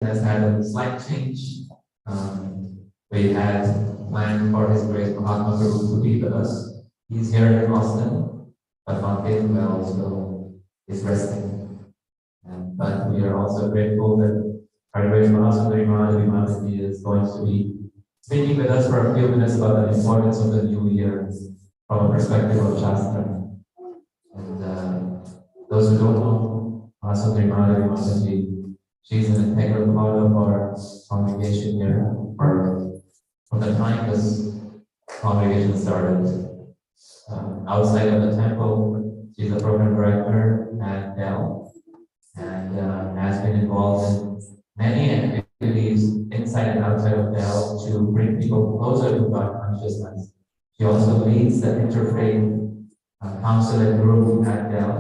has had a slight change. We had planned for His Grace Mahatma Prabhu to be with us. He's here in Austin, but not feeling well, so he's resting. But we are also grateful that our Grace Mahatma Prabhu is going to be speaking with us for a few minutes about the importance of the new year from a perspective of Shastra. And those who don't know Mahasundari Madhavi Mataji, she's an integral part of our congregation here, or from the time this congregation started. Outside of the temple, she's a program director at Dell, and has been involved in many activities inside and outside of Dell to bring people closer to God consciousness. She also leads the interfaith council and group at Dell,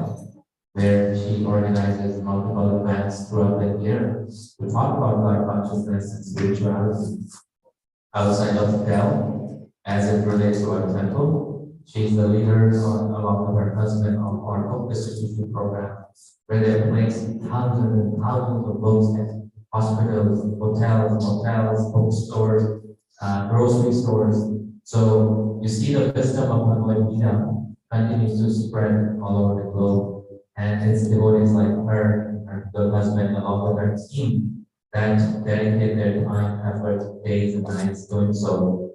where she organizes multiple events throughout the year to talk about God consciousness and spirituality. Outside of Dell, as it relates to our temple, she's the leader, along with her husband, of our book distribution program, where they place thousands and thousands of books at hospitals, hotels, motels, bookstores, grocery stores. So you see the wisdom of Bhagavad Gita continues to spread all over the globe. And it's devotees like her good husband, along with her team, that dedicate their time, effort, days and nights doing so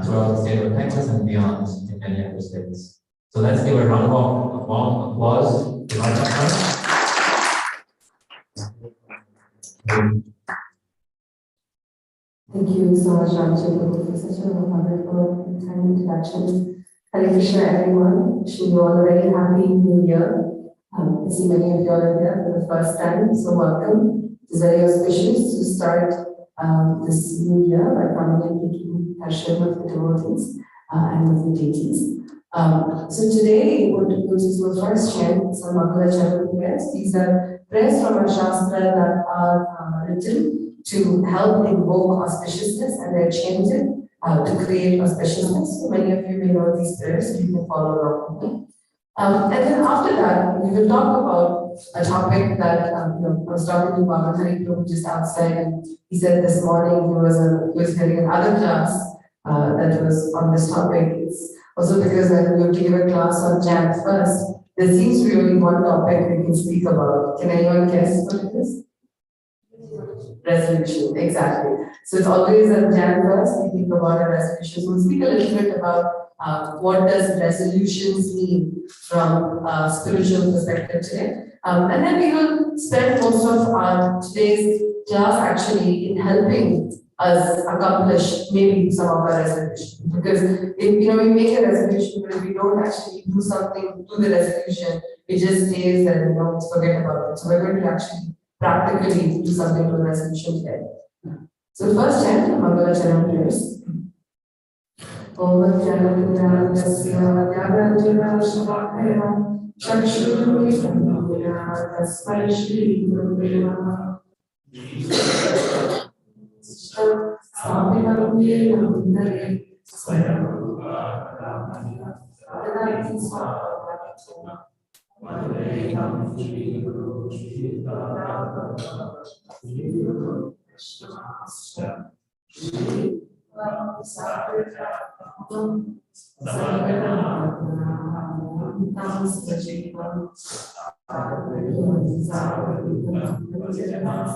throughout the state of Texas and beyond in many other states. So let's give a round of applause to our partners. Thank you so much, Ramachandra, for such a wonderful and kind introduction. Hare Krishna, everyone. Wishing you all a very happy New Year. I see many of you all are here for the first time, so welcome. It's very auspicious to start this new year by coming and taking darshan with the devotees and with the deities. So today, we'll first chant some Mangala Charan prayers. These are prayers from our Shastra that are written to help invoke auspiciousness, and they're chanted to create auspiciousness. So many of you may know these prayers, so you can follow along with me. And then after that, we will talk about a topic that I was talking to Baba Hari Prabhu just outside, and he said this morning he was hearing another class that was on this topic. It's also because when we have to give a class on Jan 1st, there seems to be only one topic we can speak about. Can anyone guess what it is? Resolution, exactly. So it's always on Jan 1st, we think about a resolution. So we'll speak a little bit about what does resolutions mean from a spiritual perspective today. And then we will spend most of our today's class actually in helping us accomplish maybe some of our resolutions. Because if we make a resolution, but if we don't actually do something to the resolution, it just stays and we forget about it. So we're going to actually practically do something to the resolution today. So first chant Mangala Charan prayers. Om Janam Tasya Yagatira Shavakaya Chakshuru Samudra Tasmai Shri Gurudeva Saminam Yenamundare Swayamrupa Ramana Adati Swavachana Madhurayam Shri Guru Shri Radha Shri Guru Krishna Shri Sahajatam Sahajanam Sajivam Advaita Savadukam Vajanasya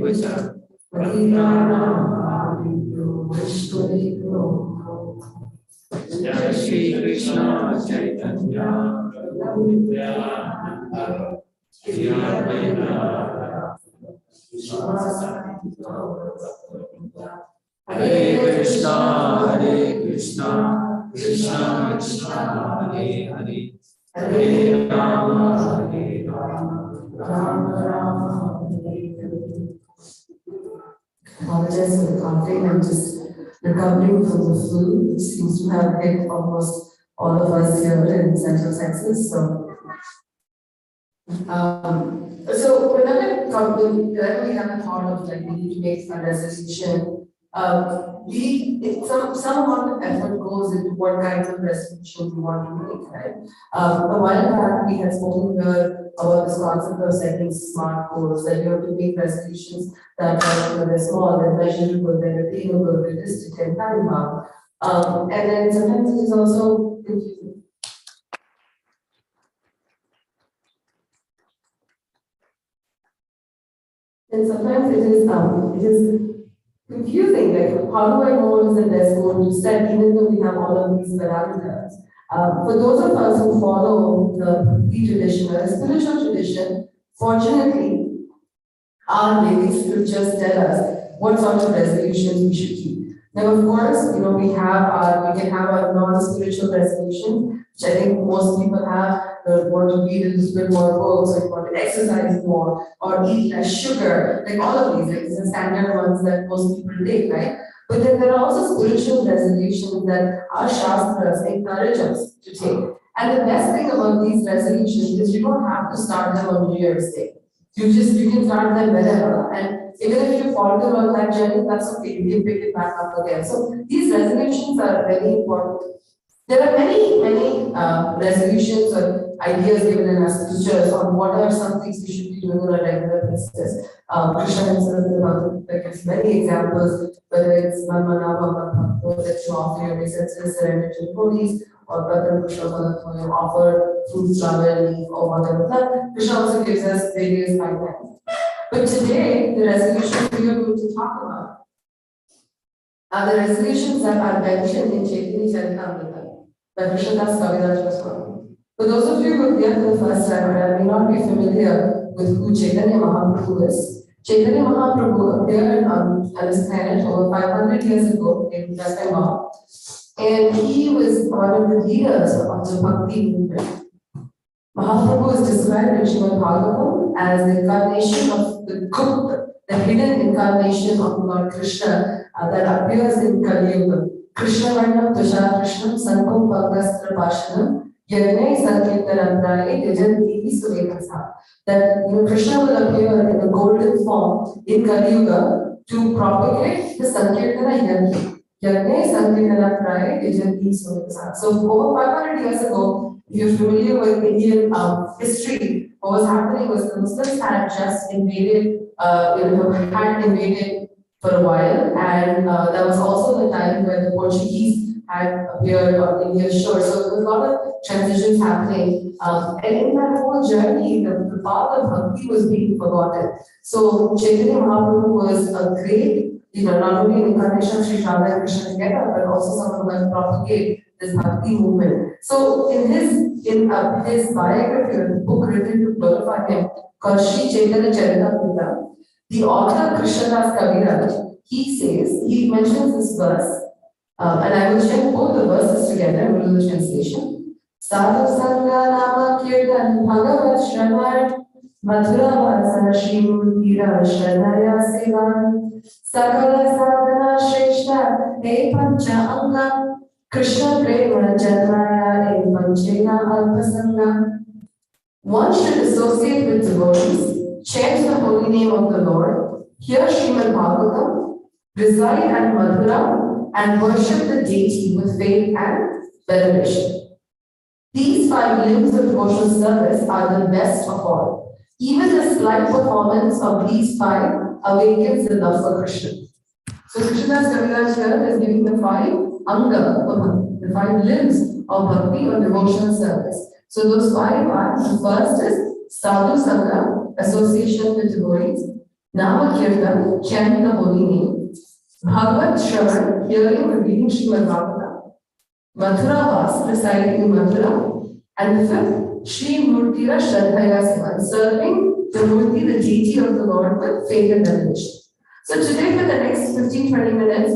Krishna Sadhana Jai Shri Krishna Chaitanya Prabhu Nityananda Shri Advaita Hare Krishna Krishna Krishna Hare Hare Hare Rama Hare Rama Rama Rama Hare Hare. Apologize for the coughing. I'm just recovering from the flu, which seems to have hit almost all of us here in Central Texas. So whenever we have a thought of like we need to make a resolution, some amount of effort goes into what kinds of resolutions we want to make, right? A while back we had spoken here about this concept of setting smart goals, that you have to make resolutions that are they're small, they're measurable, they're attainable, realistic, and time bound. And then sometimes it is also confusing. And sometimes it is confusing, like how do I know what is the best goal to set, even though we have all of these parameters. For those of us who follow the tradition or the spiritual tradition, fortunately, our Vedic scriptures tell us what sort of resolutions we should keep. Now, of course, we can have our non-spiritual resolutions, which I think most people have. Want to read a little bit more books, or you want to exercise more, or eat less sugar, like all of these, like these are standard ones that most people take, right? But then there are also spiritual resolutions that our shastras encourage us to take. And the best thing about these resolutions is you don't have to start them on New Year's Day. You can start them whenever, and even if you falter on that journey, that's okay. You can pick it back up again. So these resolutions are very important. There are many resolutions or ideas given in our scriptures on what are some things we should be doing on a regular basis. Krishna himself gives many examples, whether it's Manmanava, that you offer your researches, surrender to devotees, or Brother Krishna you offer fruits, flower, leaf, or whatever. But Krishna also gives us various guidelines. But today, the resolutions we are going to talk about are the resolutions that are mentioned in Chaitanya Charitamrita by Krishnadas Kaviraj Goswami. For those of you who are here for the first time and may not be familiar with who Chaitanya Mahaprabhu is, Chaitanya Mahaprabhu appeared on this planet over 500 years ago in West Bengal, and he was one of the leaders of the Bhakti movement. Mahaprabhu is described in Srimad Bhagavatam as the incarnation of the Gupta, the hidden incarnation of Lord Krishna that appears in Kali Yuga. Krishna Varnam Tushar Krishnam Sankum Pagastra Pashanam Yagnai Sankirtanam Praye Yajantihi Suvekasa. That Krishna will appear in a golden form in Kali Yuga to propagate the Sankirtana Yagni. Yagnai Sankirtanam Praye Yajantihi Suvekasa. So over 500 years ago, if you're familiar with Indian history, what was happening was the Muslims had just invaded, had invaded for a while, and that was also the time where the Portuguese had appeared on India's shore. So there was a lot of transitions happening, and in that whole journey, the path of bhakti was being forgotten. So Chaitanya Mahaprabhu was a great, not only an incarnation of Sri Radha and Krishna together, but also someone who can propagate this bhakti movement. So in his biography, the book written to glorify him, called Sri Chaitanya Charitamrita, the author Krishnadas Kaviraj, he mentions this verse, and I will share both the verses together and will do the translation. Sadhu Sangha Nama Kirtan Bhagavat Shravan Madhura Vasana Shri Murtira Shradhaya Sevan Sakala Sadhana Shreshta E Pancha Anga Krishna Prema Janmaya E Panchena Alpasanga. One should associate with devotees, chant the holy name of the Lord, hear Srimad Bhagavatam, reside at Madhura, and worship the deity with faith and veneration. These 5 limbs of devotional service are the best of all. Even the slight performance of these 5 awakens the love for Krishna. So Krishnadas Kaviraj here is giving the 5 anga, the 5 limbs of bhakti or devotional service. So those 5 are, the first is Sadhu Sangha, association with devotees, Nama Kirtan, chanting the holy name, Bhagavat Shravan, hearing or reading Srimad Bhagavatam, Mathura Vas, residing in Mathura, and the 5th, Shri Murtira Shradhaya Sevan, serving the Murti, the deity of the Lord, with faith and veneration. So today, for the next 15-20 minutes,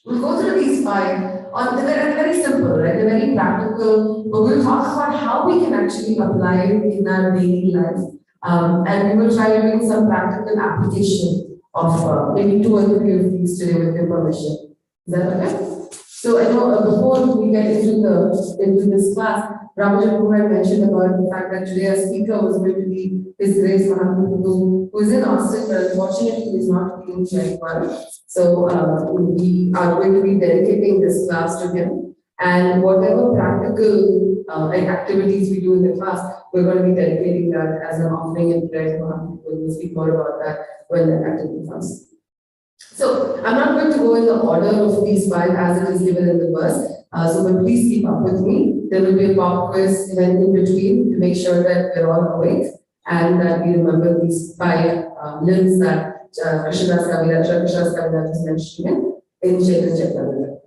we'll go through these 5 they're very simple, right? They're very practical, but we'll talk about how we can actually apply it in our daily life. And we will try to bring some practical application of maybe 2 or 3 of these today with your permission. Is that okay? So I know before we get into this class, Ramajan Prabhu had mentioned about the fact that today our speaker was going to be His Grace Mahaprabhu, who is in Austin, but unfortunately he is not feeling very well. So we are going to be dedicating this class to him. And whatever practical activities we do in the class, we're going to be dedicating that as an offering and prayer to Mahaprabhu. We'll speak more about that when that activity comes. So I'm not going to go in the order of these 5 as it is given in the verse. But please keep up with me. There will be a pop quiz event in between to make sure that we're all awake and that we remember these 5 limbs that Krishnadas Kaviraj is mentioning in Chaitanya Charitamrita.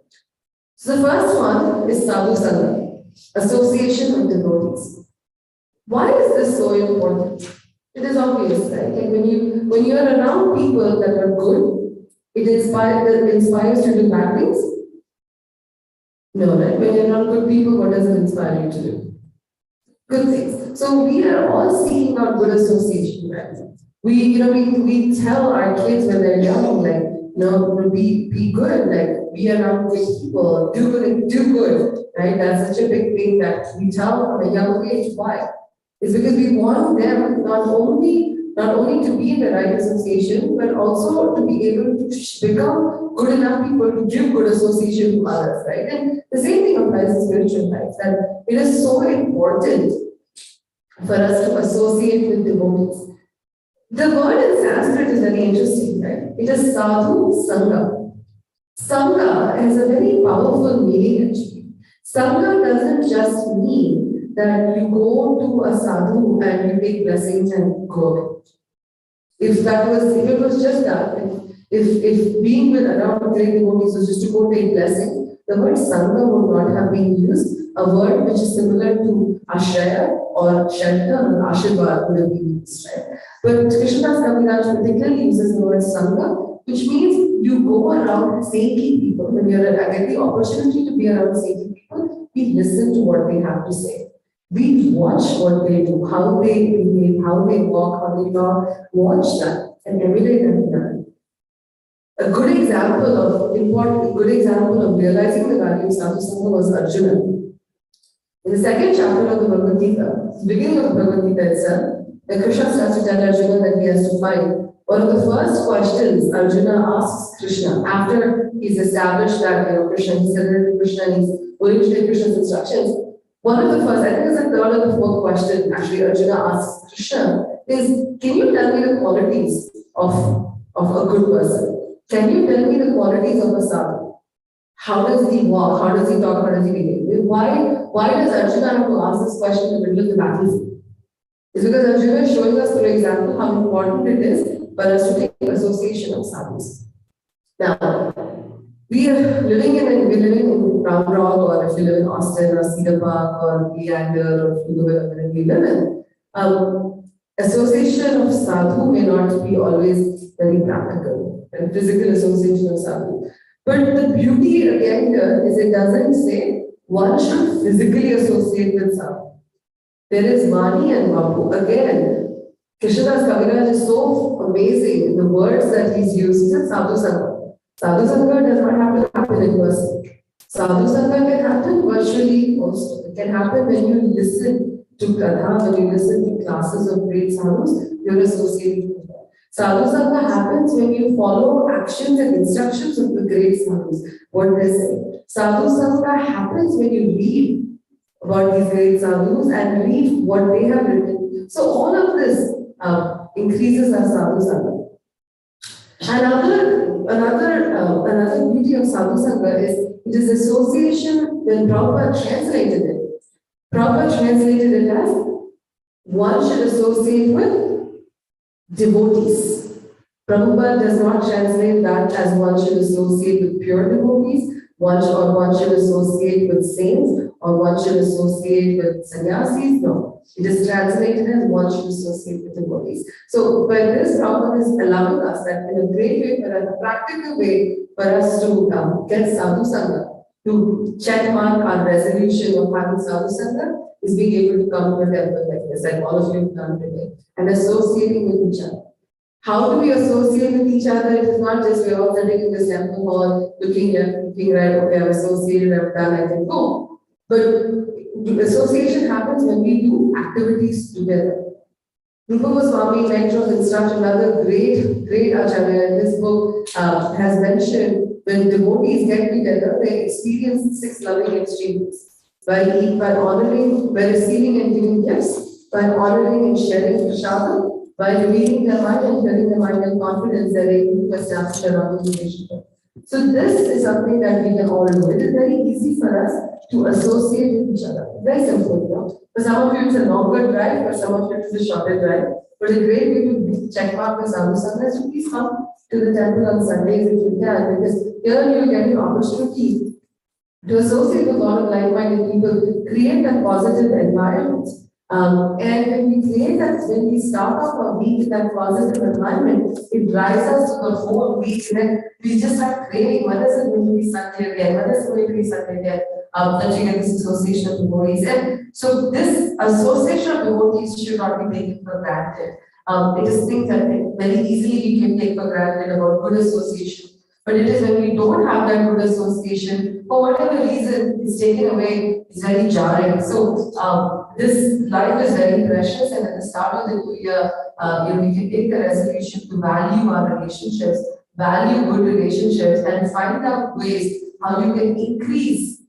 So the first one is Sadhu Sangha, association with devotees. Why is this so important? It is obvious, right? Like when you are around people that are good, it inspires you to do bad things. No, right? When you're around good people, what does it inspire you to do? Good things. So we are all seeking out good association, right? We tell our kids when they're young, like, be good, like be around good people, do good, right? That's such a big thing that we tell from a young age. Why? It's because we want them not only to be in the right association, but also to be able to become good enough people to give good association to others, right? And the same thing applies to spiritual life, that it is so important for us to associate with devotees. The word in Sanskrit is very interesting, right? It is sadhu sangha. Sangha has a very powerful meaning actually. Sangha doesn't just mean that you go to a sadhu and you take blessings and go away. If it was just that, if being with around great devotees was just to go take blessing, the word sangha would not have been used. A word which is similar to ashraya or shelter or ashirvad would have been used, right? But Krishnadas Kaviraj particularly uses the word sangha, which means you go around saintly people. When you get the opportunity to be around saintly people, we listen to what they have to say. We watch what they do, how they behave, how they walk, how they talk. Watch that and emulate that. A good example of realizing the value of sadhu sangha was Arjuna. In the 2nd chapter of the Bhagavad Gita, beginning of the Bhagavad Gita itself, Krishna starts to tell Arjuna that he has to fight. One of the first questions Arjuna asks Krishna after he's established that Krishna, he's surrendered to Krishna and he's willing to take Krishna's instructions. One of the first, I think it's the 3rd or the 4th question actually Arjuna asks Krishna is, can you tell me the qualities of a good person? Can you tell me the qualities of a sadhu? How does he walk? How does he talk? How does he behave? Why does Arjuna have to ask this question in the middle of the battlefield? It's because Arjuna is showing us, for example, how important it is for us to take association of sadhus. Now, we're living in Round Rock, or if you live in Austin or Cedar Park or Leander, or if you live wherever we live in, association of sadhu may not be always very practical, and physical association of sadhu. But the beauty again here is it doesn't say one should physically associate with sadhu. There is Vani and Babu. Again, Krishnadas Kaviraj is so amazing in the words that he's used. He said sadhu sangha. Sadhu Sangha does not have to happen in person. Sadhu Sangha can happen virtually also. It can happen when you listen to Katha, when you listen to classes of great sadhus, you're associated with them. Sadhu Sangha happens when you follow actions and instructions of the great sadhus, what they say. Sadhu Sangha happens when you read about these great sadhus and read what they have written. So all of this increases our Sadhu Sangha. Another beauty of Sadhu Sangha is it is association when Prabhupada translated it. Prabhupada translated it as one should associate with devotees. Prabhupada does not translate that as one should associate with pure devotees, one should associate with saints, or one should associate with sannyasis. No, it is translated as one should associate with devotees. So by this, Prabhupada is allowing us that in a great way, in a practical way, for us to get sadhu sangha. to check mark our resolution of having sadhu sangha is being able to come to a temple like this, like all of you have done today, and associating with each other. How do we associate with each other? It is not just we're all sitting in this temple hall, looking here, looking right, okay, I'm associated, I've done, I can go. But association happens when we do activities together. Rupa Goswami lectures in such another great Acharya in this book has mentioned when devotees get together, they experience 6 loving exchanges by honoring, by receiving and giving gifts, by honoring and sharing prashadam, by revealing their mind and telling their mind and confidence that they need to establish a loving relationship. So this is something that we can all do. It is very easy for us to associate with each other. Very simple. For some of you it's a longer drive, for some of you it's a shorter drive. But a great way to check mark the sadhu sangha is to please come to the temple on Sundays if you can, because here you get an opportunity to associate with a lot of like-minded people, create a positive environment. And when we create that, when we start off our week in that positive environment, it drives us to the whole week. And then we just start craving, when is it going to be Sunday again? When is it going to be Sunday again? That you get this association of devotees. And so this association of devotees should not be taken for granted. It is things that very easily we can take for granted about good association. But it is when we don't have that good association, for whatever reason, it's taken away, it's very jarring. So this life is very precious, and at the start of the new year, we can take a resolution to value our relationships, value good relationships, and find out ways how you can increase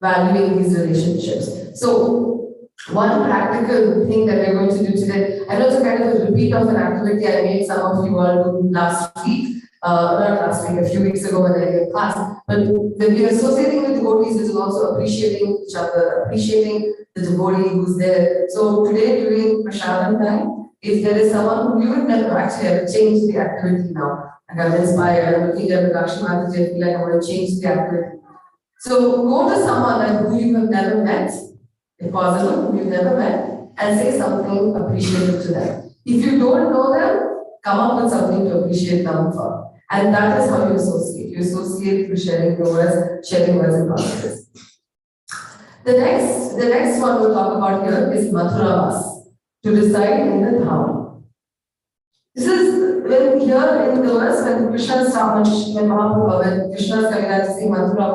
valuing these relationships. So one practical thing that we're going to do today, and also kind of a repeat of an activity I made some of you all do last week. Not last week, a few weeks ago when I gave class, but when we're associating with devotees, it is also appreciating each other, appreciating the devotee who's there. So today during Prashadam time, if there is someone who you would never actually have changed the activity now, like I'm inspired, I'm looking at the Lakshmi Mataji, I feel like I want to change the activity. So go to someone like who you have never met, if possible, who you've never met, and say something appreciative to them. If you don't know them, come up with something to appreciate them for. And that is how you associate. You associate through sharing words and processes. The next one we'll talk about here is Mathura Vas, to reside in the Dham. This is when here in the verse when Krishna's coming to say Mathura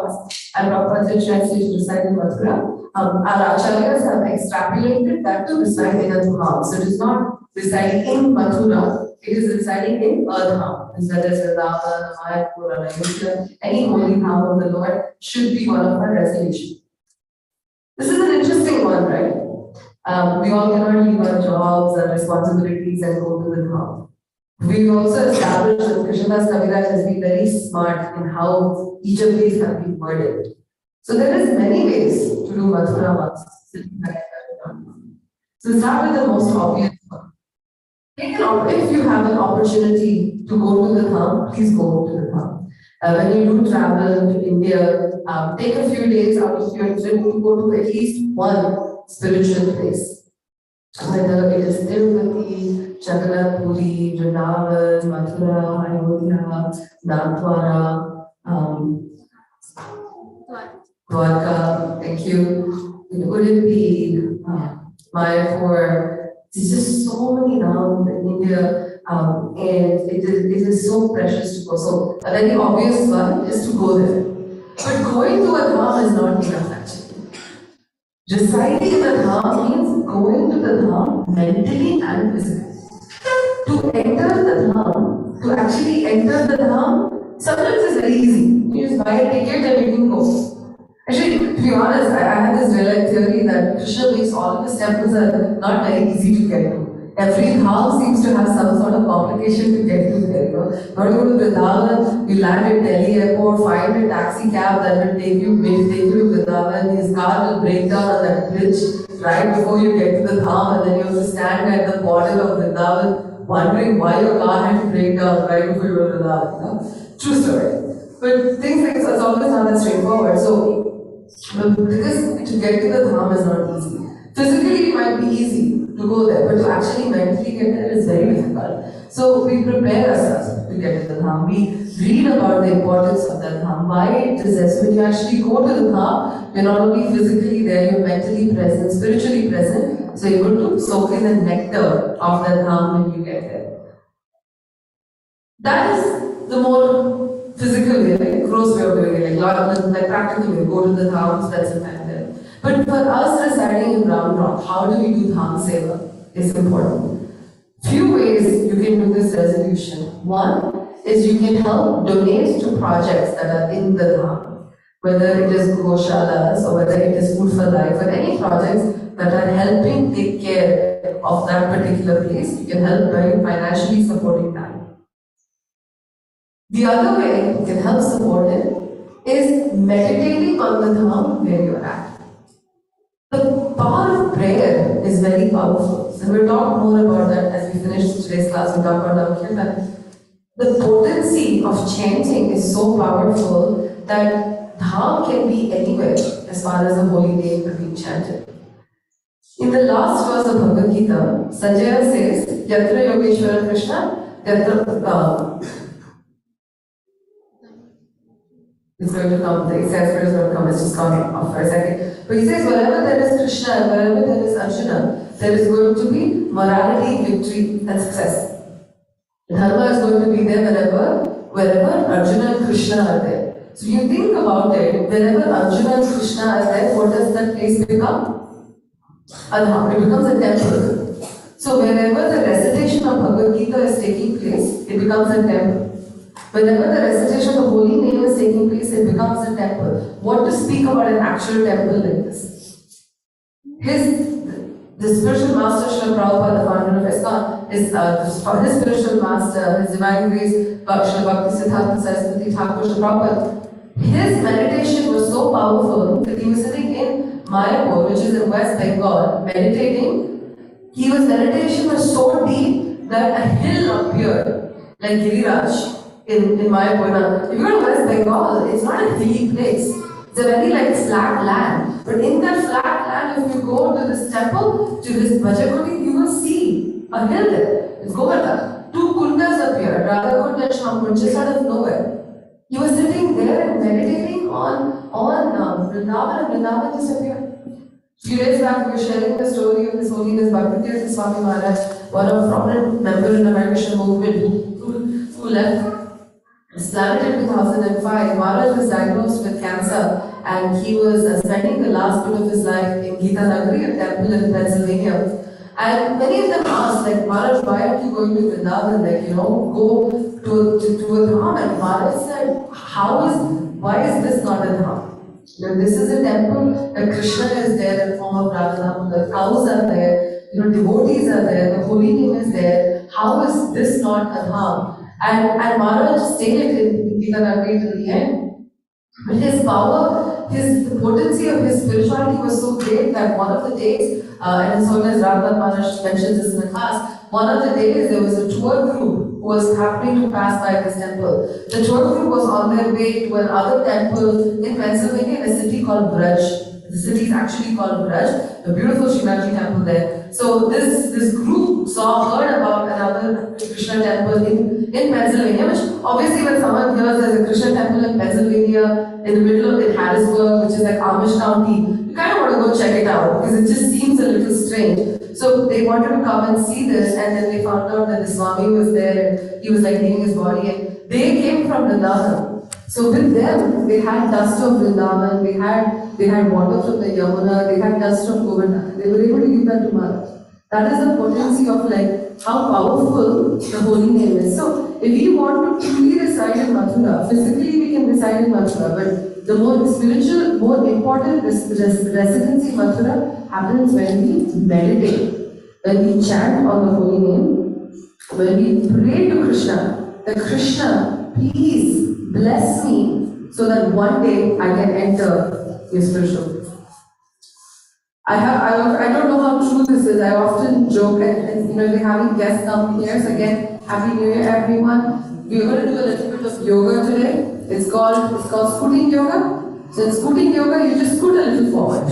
Vas, and Prabhupada translated to reside in Mathura. Our acharyas have extrapolated that to reside in a Dham. So it is not residing in Mathura. It is residing in a dham. That is Vrindavan, Mayapur, Ayodhya, any holy dham of the Lord should be one of our resolutions. This is an interesting one, right? We all cannot leave our jobs and responsibilities and go to the dham. We've also established that Krishnadas Kaviraj has been very smart in how each of these have been worded. So there is many ways to do Mathura Vas. So start with the most obvious one. If you have an opportunity to go to the Dham, please go to the Dham. When you do travel to India, take a few days out of your trip to go to at least one spiritual place. Whether it is Tirupati, Jagannath Puri, Vrindavan, Mathura, Ayodhya, Nagdwara, Dwarka, thank you. Would it be Mayapur? There's just so many dhams in India, and it is so precious to go. So a very obvious one is to go there. But going to a dham is not enough actually. Residing in the dham means going to the dham mentally and physically. To enter the dham, to actually enter the dham, sometimes it's very easy. You just buy a ticket and you can go. Actually, to be honest, I have this real theory that Krishna makes all of his temples are not very easy to get to. Every dham seems to have some sort of complication to get to there. Not go to Vrindavan, you land at Delhi airport, find a taxi cab that will take you to Vrindavan, his car will break down on that bridge right before you get to the dham, and then you have to stand at the border of Vrindavan wondering why your car had to break down right before you go to Vrindavan. True story. But things like so, it's always not that straightforward. So, because to get to the dham is not easy. Physically, it might be easy to go there, but to actually mentally get there is very difficult. So we prepare ourselves to get to the Dham. We read about the importance of the Dham, why it is there. So when you actually go to the Dham, you're not only physically there, you're mentally present, spiritually present. So you're going to soak in the nectar of the Dham when you get there. That is the more physical way, like gross way of doing it, like practical way, go to the Dham, spend some time there. But for us residing in Round Rock, how do we do Dham Seva is important. Few ways you can do this resolution. One is you can help donate to projects that are in the Dham, whether it is Goshalas or whether it is Food for Life or any projects that are helping take care of that particular place. You can help by financially supporting that. The other way you can help support it is meditating on the Dham where you are at. The power of prayer is very powerful. And we'll talk more about that as we finish today's class. We'll talk about Kirtan. The potency of chanting is so powerful that Dham can be anywhere as far as the holy name are being chanted. In the last verse of Bhagavad Gita, Sanjaya says, Yatra Yogeshwara Krishna, Yatra it's going to come, the exact is going to come, it's just gone off for a second. But he says, wherever there is Krishna and wherever there is Arjuna, there is going to be morality, victory, and success. Dharma is going to be there wherever Arjuna and Krishna are there. So you think about it, wherever Arjuna and Krishna are there, what does that place become? A dham. It becomes a temple. So wherever the recitation of Bhagavad Gita is taking place, it becomes a temple. Whenever the recitation of the holy name is taking place, it becomes a temple. What to speak about an actual temple like this? The spiritual master, Srila Prabhupada, the founder of ISKCON, his spiritual master, his divine grace, Srila Bhakti Siddhanta Saraswati Thakur, Srila Prabhupada, his meditation was so powerful that he was sitting in Mayapur, which is in West Bengal, meditating. Meditation was so deep that a hill appeared, like Giriraj. In Mayapur. If you go to West Bengal, it's not a hilly place. It's a very flat land. But in that flat land, if you go to this temple, to this Bhajakoti, you will see a hill there. It's Govardhan. Two kundas appear, Radhakund and Shamkund, just out of nowhere. He was sitting there and meditating on Vrindavan, and Vrindavan just appeared. A few days back, we were sharing the story of His Holiness Bhakti Swami Maharaj, one of prominent members in the American movement who left. Started in 2005, Maharaj was diagnosed with cancer and he was spending the last bit of his life in Gita Nagari, a temple in Pennsylvania. And many of them asked, Maharaj, why aren't you going to Vrindavan? Go to a dham. And Maharaj said, why is this not a dham? This is a temple, Krishna is there in form of Radha, the cows are there, devotees are there, the holy name is there. How is this not a dham? And Maharaj stayed in Gita Nagari till the end. But his power, the potency of his spirituality was so great that one of the days, and His Holiness Radha Maharaj mentions this in the class, one of the days there was a tour group who was happening to pass by this temple. The tour group was on their way to another temple in Pennsylvania in a city called Braj. The city is actually called Braj, a beautiful Srinathji temple there. So this group heard about another Krishna temple in Pennsylvania, which obviously when someone hears there's a Krishna temple in Pennsylvania, in the middle of Harrisburg, which is like Amish County, you kind of want to go check it out because it just seems a little strange. So they wanted to come and see this, and then they found out that the Swami was there and he was leaving his body, and they came from Vrindavan. So with them, they had dust of Vrindavan, they had water from the Yamuna, they had dust of Govardhan. They were able to give that to Maharaj. That is the potency of how powerful the holy name is. So if we want to truly reside in Mathura, physically we can reside in Mathura, but the more spiritual, more important residency in Mathura happens when we meditate, when we chant on the holy name, when we pray to Krishna, that Krishna, please bless me so that one day I can enter your spiritual. I don't know how true this is. I often joke and we're having guests come here. So again, Happy New Year, everyone. We're going to do a little bit of yoga today. It's called scooting yoga. So in scooting yoga, you just scoot a little forward.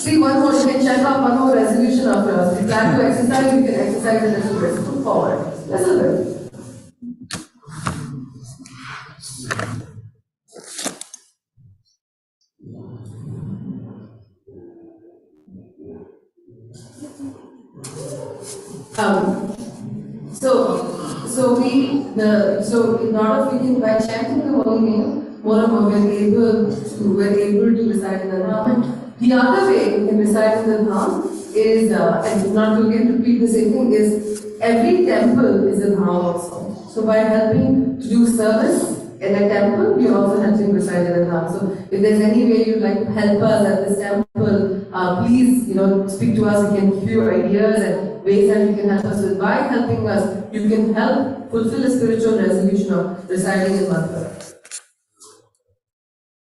See, one more, you can check off one more resolution after us. If you plan to exercise, you can exercise a little bit. Move forward. Little bit. So in order we can, by chanting the holy name, moreover we're able to recite in the Dham. The other way we can recite in the Dham is, and not to again repeat the same thing, is every temple is a Dham also. So by helping to do service in a temple, we are also helping recite in the Dham. So if there's any way you'd like to help us at this temple, please, speak to us. We can give you ideas and ways that you can help us with. By helping us, you can help fulfill a spiritual resolution of reciting in mantra.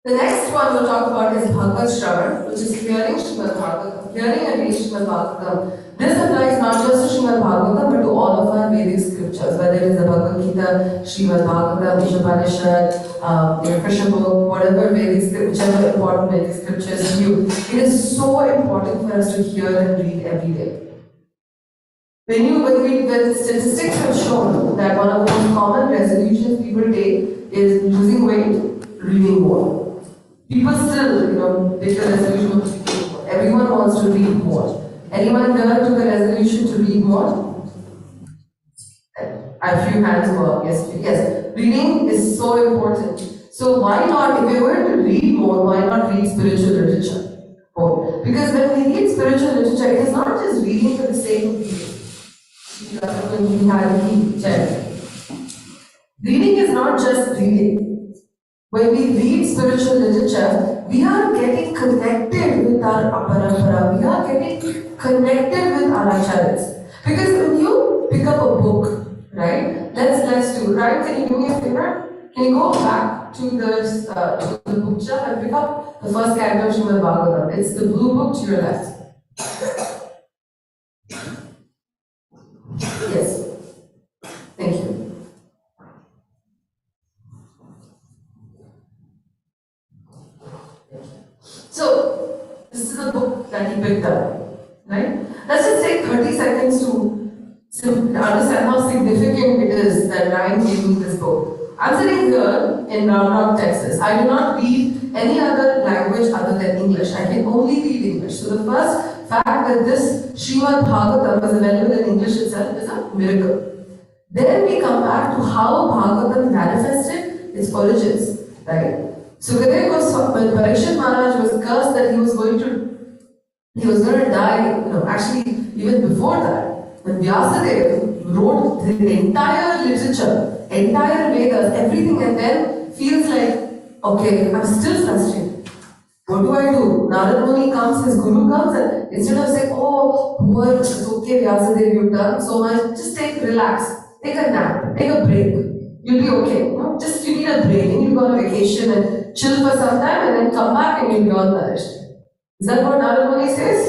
The next one we'll talk about is Bhagavad Shravan, which is hearing Srimad Bhagavatam, hearing and reading Srimad Bhagavatam. This applies not just to Srimad Bhagavatam but to all of our Vedic scriptures, whether it is the Bhagavad Gita, Srimad Bhagavatam, Ishopanishad, Krishna book, whatever Vedic scripture, whichever important Vedic scriptures you. It is so important for us to hear and read every day. When statistics have shown that one of the most common resolutions people take is losing weight, reading more. People still, take the resolution of reading more. Everyone wants to read more. Anyone here took a resolution to read more? A few hands go up. Yes. Reading is so important. So why not, if you're going to read more, why not read spiritual literature? Because when we read spiritual literature, it is not just reading for the sake of reading. Reading is not just reading. When we read spiritual literature, we are getting connected with our aparampara. We are getting connected with our acharyas. Because when you pick up a book, right? Let's do, right? Can you do me a favor? Can you go back to the book shelf and pick up the first canto of Srimad Bhagavatam? It's the blue book to your left. Yes. Thank you. So, this is a book that he picked up, right? Let's just take 30 seconds to understand how significant it is that Ryan gave me this book. I'm sitting here in Round Rock, Texas. I do not read any other language other than English. I can only read English. So the first fact that this Srimad Bhagavatam is available in English itself is a miracle. Then we come back to how Bhagavatam manifested its origins, right? So when Parikshit Maharaj was cursed that he was going to die, actually even before that, when Vyasadeva wrote the entire literature, entire Vedas, everything, and then feels like, okay, I'm still frustrated. What do? Narad Muni comes, his guru comes, and instead of saying, oh, poor, it's okay, Vyasadeva, you've done so much, just relax, take a nap, take a break. You'll be okay. You need a break. You need to go on vacation and chill for some time and then come back and you'll be all nourished. Is that what Narad Muni says?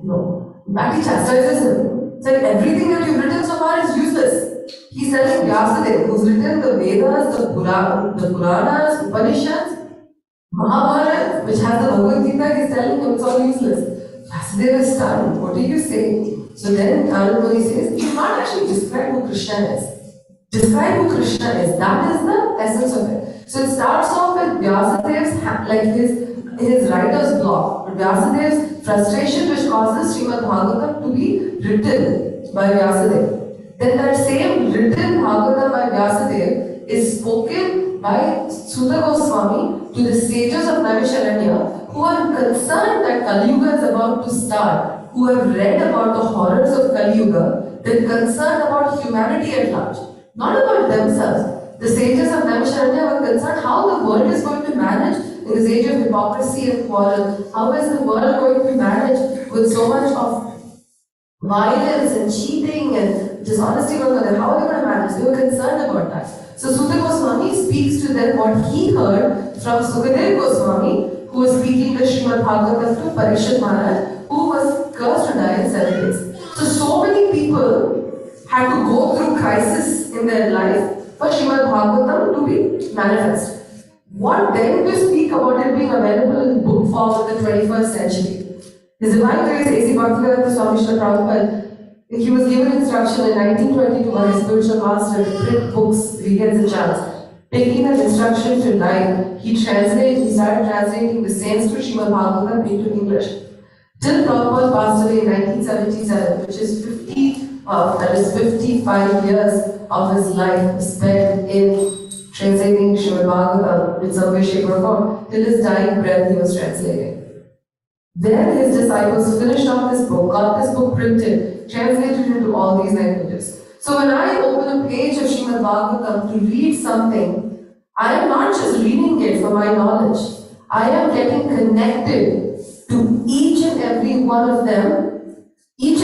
No. In fact, he chastises him. He said, everything that you've written so far is useless. He's telling Vyasadeva, who's written the Vedas, the Puranas, Upanishads, Mahabharata, which has the Bhagavad Gita, he's telling him it's all useless. Vyasadeva is stunned. What are you saying? So then Narad Muni says, you can't actually describe who Krishna is. Describe who Krishna is. That is the essence of it. So it starts off with Vyasadeva's, his writer's block. Vyasadeva's frustration which causes Srimad Bhagavatam to be written by Vyasadeva. Then that same written Bhagavatam by Vyasadeva is spoken by Suta Goswami to the sages of Naimisharanya who are concerned that Kali Yuga is about to start, who have read about the horrors of Kali Yuga, they're concerned about humanity at large. Not about themselves. The sages of Naimisharanya were concerned how the world is going to manage in this age of hypocrisy and quarrel. How is the world going to manage with so much of violence and cheating and dishonesty going on there? How are they going to manage? They were concerned about that. So Suta Goswami speaks to them what he heard from Sukadeva Goswami, who was speaking the Srimad Bhagavatam to Parikshit Maharaj, who was cursed to die in 7 days. So many people had to go through crisis in their life for Srimad Bhagavatam to be manifest. What then to speak about it being available in book form in the 21st century? His Divine Grace A.C. Bhaktivedanta Swami Srila Prabhupada, he was given instruction in 1922 by his spiritual master to print books if he gets a chance. Taking that instruction to life, he started translating the Sanskrit Srimad Bhagavatam into English. Till Prabhupada passed away in 1977, which is 55 years of his life spent in translating Srimad Bhagavatam in some way, shape or form. Till his dying breath he was translating. Then his disciples finished off this book, got this book printed, translated into all these languages. So when I open a page of Srimad Bhagavatam to read something, I am not just reading it for my knowledge. I am getting connected to each and every one of them who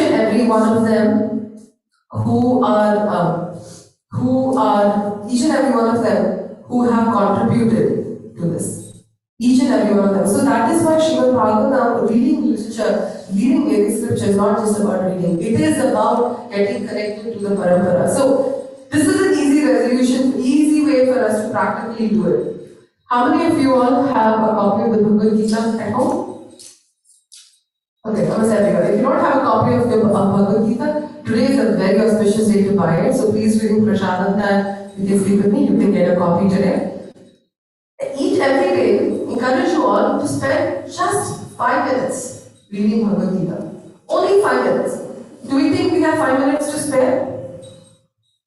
have contributed to this. Each and every one of them. So that is why Srimad Bhagavatam, reading literature, reading Vedic scripture is not just about reading. It is about getting connected to the parampara. So this is an easy resolution, easy way for us to practically do it. How many of you all have a copy of the Bhagavad Gita at home? Okay, almost everyone. If you don't have a copy of the Bhagavad Gita, today is a very auspicious day to buy it. So please bring prasadam and you can speak with me. You can get a copy today. Every day, encourage you all to spend just 5 minutes reading Bhagavad Gita. Only 5 minutes. Do we think we have 5 minutes to spare?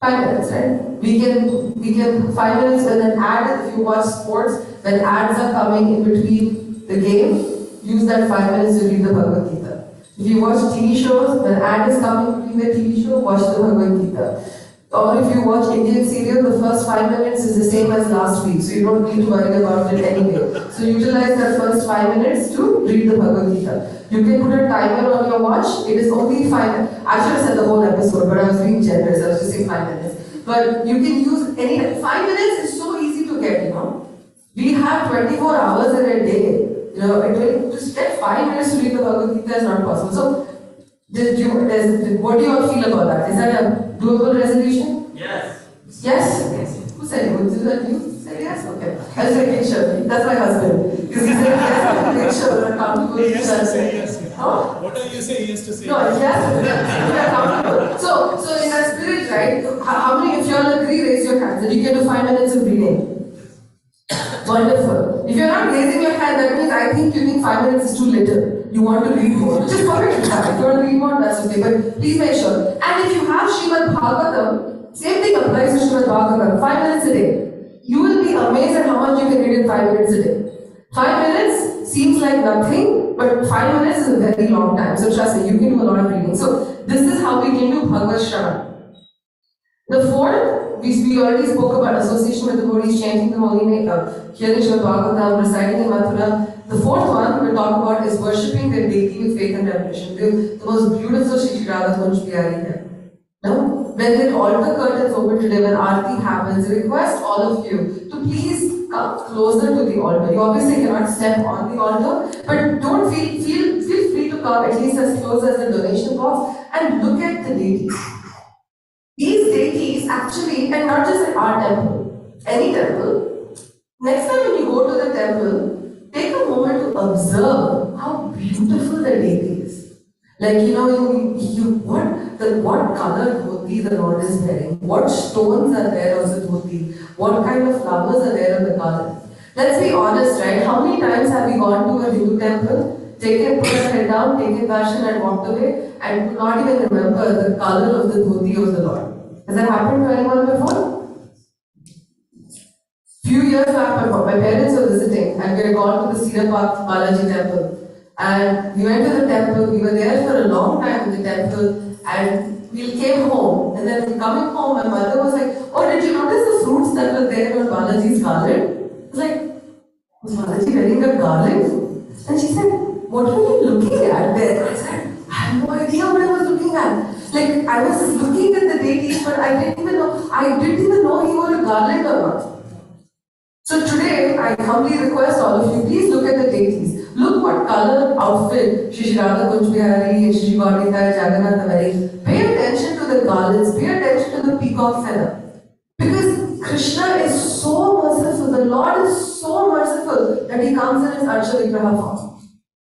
5 minutes, right? We can 5 minutes and then add, if you watch sports, when ads are coming in between the game, use that 5 minutes to read the Bhagavad Gita. If you watch TV shows, when ad is coming between the TV show, watch the Bhagavad Gita. Or if you watch Indian serial, the first 5 minutes is the same as last week, so you don't need to worry about it anyway. So utilize that first 5 minutes to read the Bhagavad Gita. You can put a timer on your watch. It is only 5 minutes. I should have said the whole episode, but I was being generous. I was just saying 5 minutes. But you can use any 5 minutes is so easy to get, you know. We have 24 hours in a day. You know, to get 5 minutes to read the Bhagavad Gita is not possible. So what do you all feel about that? Is that a doable resolution? Yes. Yes? Yes. Who said it? Was that you? Said yes? Okay. I was making sure. That's my husband. Because he said yes, make sure we're accountable. Yes to say yes. Huh? Whatever you say yes to say. No, yes, we're accountable. So in that spirit, right? How many, if you all agree, raise your hands and you can do 5 minutes of reading. Wonderful. If you're not raising your hand, that means I think you think 5 minutes is too little. You want to read more. Just perfectly fine. If you want to read more, that's okay. But please make sure. And if you have Srimad Bhagavatam, same thing applies to Srimad Bhagavatam. 5 minutes a day. You will be amazed at how much you can read in 5 minutes a day. 5 minutes seems like nothing, but 5 minutes is a very long time. So trust me, you can do a lot of reading. So this is how we can do Bhagavad Shravan. The fourth, we already spoke about association with the devotees, chanting the holy name, hearing Srimad Bhagavatam, reciting in Mathura. The fourth one we'll talk about is worshipping the deity with faith and devotion. The most beautiful Shri Radha Kunj Pyari hai. No? When the altar curtains open today, when Aarti happens, I request all of you to please come closer to the altar. You obviously cannot step on the altar, but don't feel free to come at least as close as the donation box and look at the deities. These deities actually, and not just at our temple, any temple, next time when you go to the temple, take a moment to observe how beautiful the deity is. Like, you know, what color dhoti the Lord is wearing, what stones are there on the dhoti, what kind of flowers are there on the garland. Let's be honest, right? How many times have we gone to a Hindu temple, put our head down, taken darshan and walked away, and could not even remember the color of the dhoti of the Lord? Has that happened to anyone before? Few years back, my parents were visiting and we had gone to the Cedar Park Balaji temple. And we went to the temple, we were there for a long time in the temple, and we came home. And then coming home, my mother was like, "Oh, did you notice the fruits that were there on Balaji's garland?" I was like, "Was Balaji wearing a garland?" And she said, "What were you looking at there?" I said, "I have no idea what I was looking at. Like, I was looking at the deities, but I didn't even know he wore a garland or not." So today, I humbly request all of you, please look at the deities. Look what color outfit Shri Radha Kunj Bihari and Shri Gaurita Jagannath are wearing. Pay attention to the garlands, pay attention to the peacock feather. Because Krishna is so merciful, the Lord is so merciful that He comes in His Archa Vigraha form.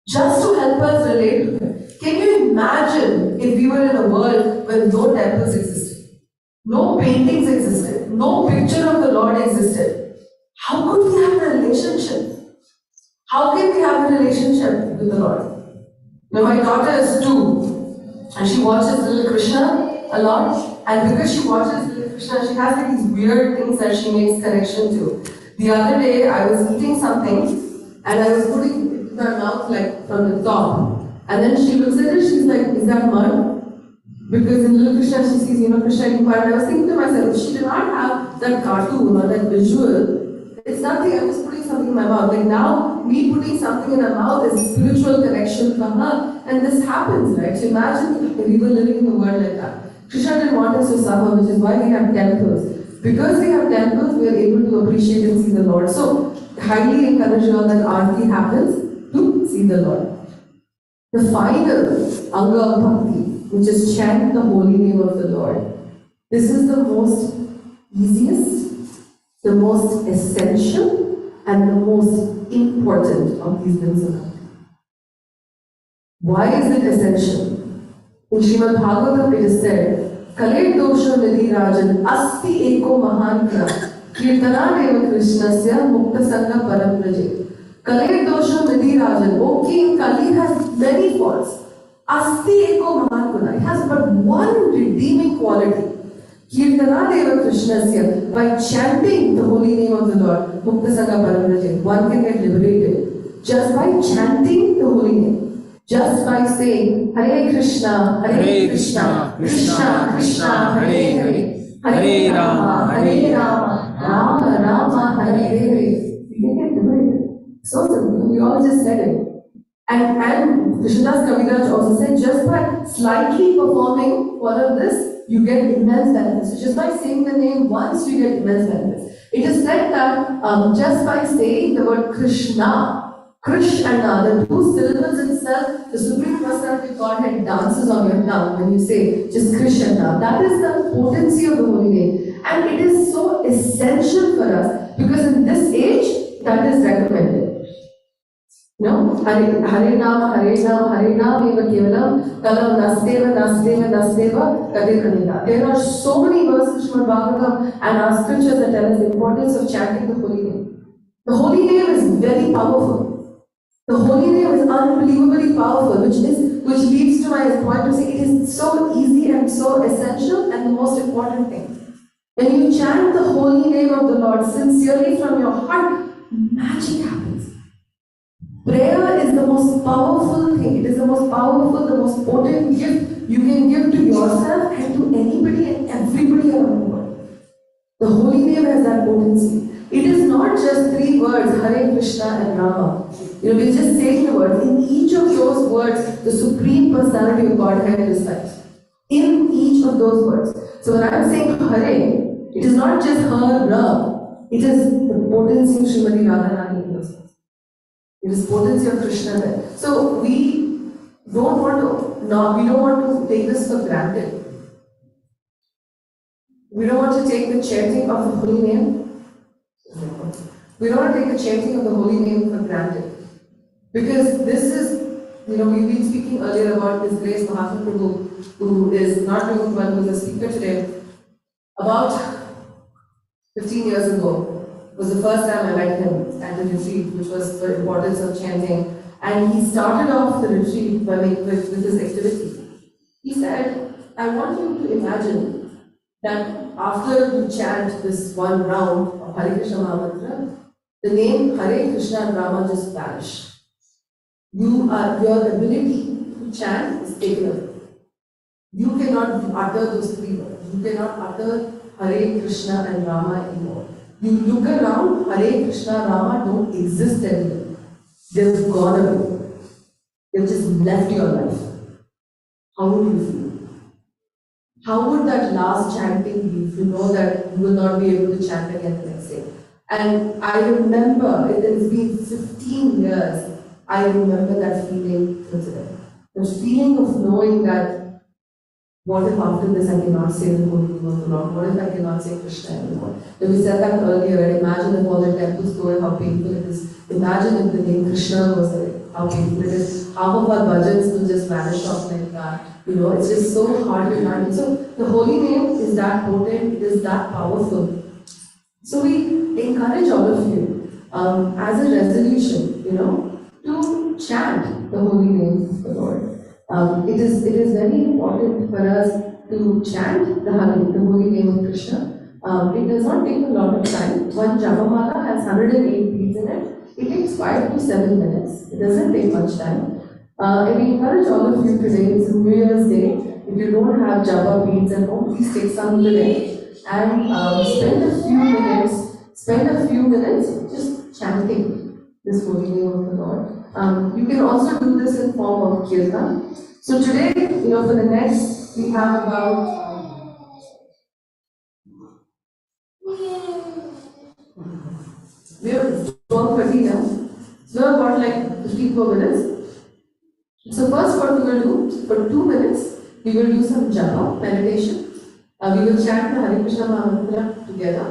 just to help us relate to Him. Can you imagine if we were in a world where no temples existed, no paintings existed, no picture of the Lord existed? How could we have a relationship? How can we have a relationship with the Lord? Now, my daughter is 2 and she watches Little Krishna a lot. And because she watches Little Krishna, she has like these weird things that she makes connection to. The other day, I was eating something and I was putting it in her mouth like from the top. And then she looks at it, she's like, is that mud? Because in Little Krishna, she sees, Krishna eating mud. And I was thinking to myself, if she did not have that cartoon or that visual, it's nothing, I'm just putting something in my mouth. Like now, me putting something in her mouth is a spiritual connection from her. And this happens, right? So imagine if we were living in a world like that. Krishna didn't want us to suffer, which is why we have temples. Because we have temples, we are able to appreciate and see the Lord. So, highly encourage you all that Aarti happens to see the Lord. The final Anga of Bhakti, which is chant the holy name of the Lord. This is the most easiest, the most essential, and the most important of these limbs of Bhakti. Why is it essential? In Srimad Bhagavatam it is said, Kale dosha nidhi rajan asti eko mahan kra kirtana deva krishnasya mukta sangha param praje. Kale dosha nidhi rajan, O king, Kali has many faults. Asti eko mahan guna, it has but one redeeming quality. Kirtana deva krishnasya, by chanting the holy name of the Lord, mukta sangha param praje, one can get liberated just by chanting the holy name. Just by saying Hare Krishna, Krishna Krishna, Hare Hare, Hare Rama, Rama Rama, Hare Hare. We can get liberated. So simple. We all just said it. And Krishnadas Kaviraj also said, just by slightly performing all of this, you get immense benefits. So just by saying the name once, you get immense benefits. It is said that just by saying the word Krishna, Krishna, the 2 syllables itself, the Supreme Personality of Godhead dances on your tongue when you say just Krishna. That is the potency of the holy name. And it is so essential for us because in this age, that is recommended. Hare Nama, eva kevalam, kalam nasteva, kade kanida. There are so many verses from Bhagavatam and our scriptures that tell us the importance of chanting the holy name. The holy name is very powerful. The holy name is unbelievably powerful, which leads to my point to say it is so easy and so essential and the most important thing. When you chant the holy name of the Lord sincerely from your heart, magic happens. Prayer is the most powerful thing. It is the most powerful, the most potent gift you can give to yourself and to anybody and everybody around the world. The holy name has that potency. It is not just 3 words, Hare Krishna and Rama. We're just saying the words. In each of those words, the Supreme Personality of Godhead resides. In each of those words. So when I'm saying Hare, it is not just her, Ra. It is the potency of Srimati Radharani in those words. It is potency of Krishna there. So we don't want to take this for granted. We don't want to take the chanting of the holy name. We don't want to take the chanting of the holy name for granted. Because this is, we've been speaking earlier about His Grace Mahatma Prabhu, who is not doing well, who is a speaker today. About 15 years ago was the first time I met him at the retreat, which was the importance of chanting. And he started off the retreat with his activity. He said, I want you to imagine that after you chant this one round of Hare Krishna Mahamantra, the name Hare Krishna and Rama just vanish. Your ability to chant is taken away. You cannot utter those 3 words. You cannot utter Hare Krishna and Rama anymore. You look around, Hare Krishna, Rama don't exist anymore. They've gone away. They've just left your life. How would you feel? How would that last chanting be if you know that you will not be able to chant again the next day? And I remember, it has been 15 years, I remember that feeling till today. The feeling of knowing that, what if after this I cannot say the holy name of the Lord? What if I cannot say Krishna anymore? When we said that earlier, and imagine if all the temples go and how painful it is. Imagine if the name Krishna was there. how painful it is. Half of our budgets will just vanish off like that. It's just so hard to imagine. So the holy name is that potent, it is that powerful. So we encourage all of you, as a resolution, to chant the holy name of the Lord. It is very important for us to chant the holy name of Krishna. It does not take a lot of time. One Japamala has 108 beads in it. It takes 5 to 7 minutes. It doesn't take much time. And we encourage all of you today, it's a New Year's Day. If you don't have Japa beads at home, please take some today and spend a few minutes just chanting this holy name of the Lord. You can also do this in form of kirtan. So today, for the next, we have about we're 12:30 now. So about like 15 more minutes. So first what we will do, for 2 minutes, we will do some japa, meditation. We will chant the Hare Krishna Mahamantra together.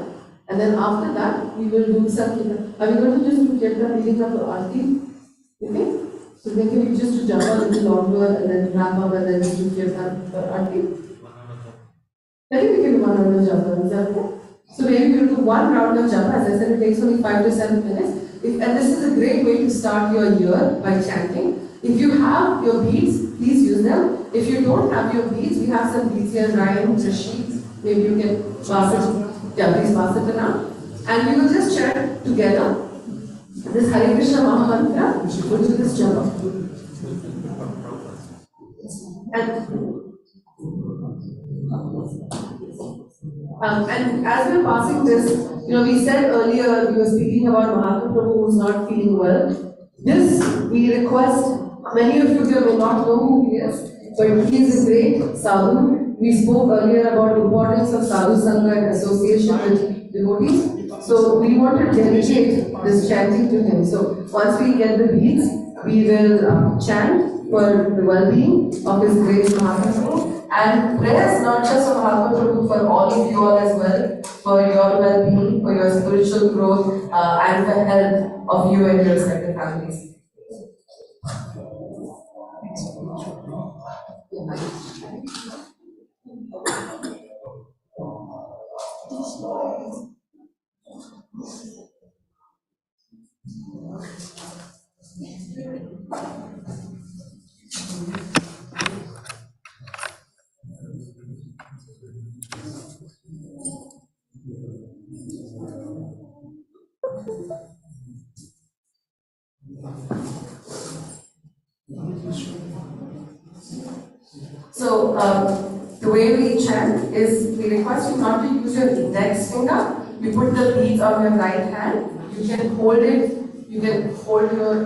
And then after that, we will do some kirtan. Are we going to just do kirtan leading up to Aarti? Okay? So maybe we just do japa a little longer and then wrap up and then do kirtan for Aarti. I think we can do 1 round of japa, is that okay? So maybe we'll do 1 round of japa. As I said, it takes only 5 to 7 minutes. And this is a great way to start your year by chanting. If you have your beads, please use them. If you don't have your beads, we have some beads here, Ryan, Rashid. Maybe you can pass it. Yeah, please pass it around. And we will just chant together this Hare Krishna Mahamantra. We'll do this japa. And as we are passing this, we said earlier, we were speaking about Mahatma Prabhu who's not feeling well. This, we request, many of you here may not know who he is, but he is a great sadhu. We spoke earlier about the importance of sadhu sangha and association with devotees. So we want to dedicate this chanting to him. So once we get the beads, we will chant for the well-being of His Grace Mahatma Prabhu. And prayers not just for Mahatma Prabhu, for all of you all as well, for your well-being, for your spiritual growth, and the health of you and your respective families. So, the way we chant is we request you not to use your index finger. You put the beads on your right hand. You can hold it. You can hold your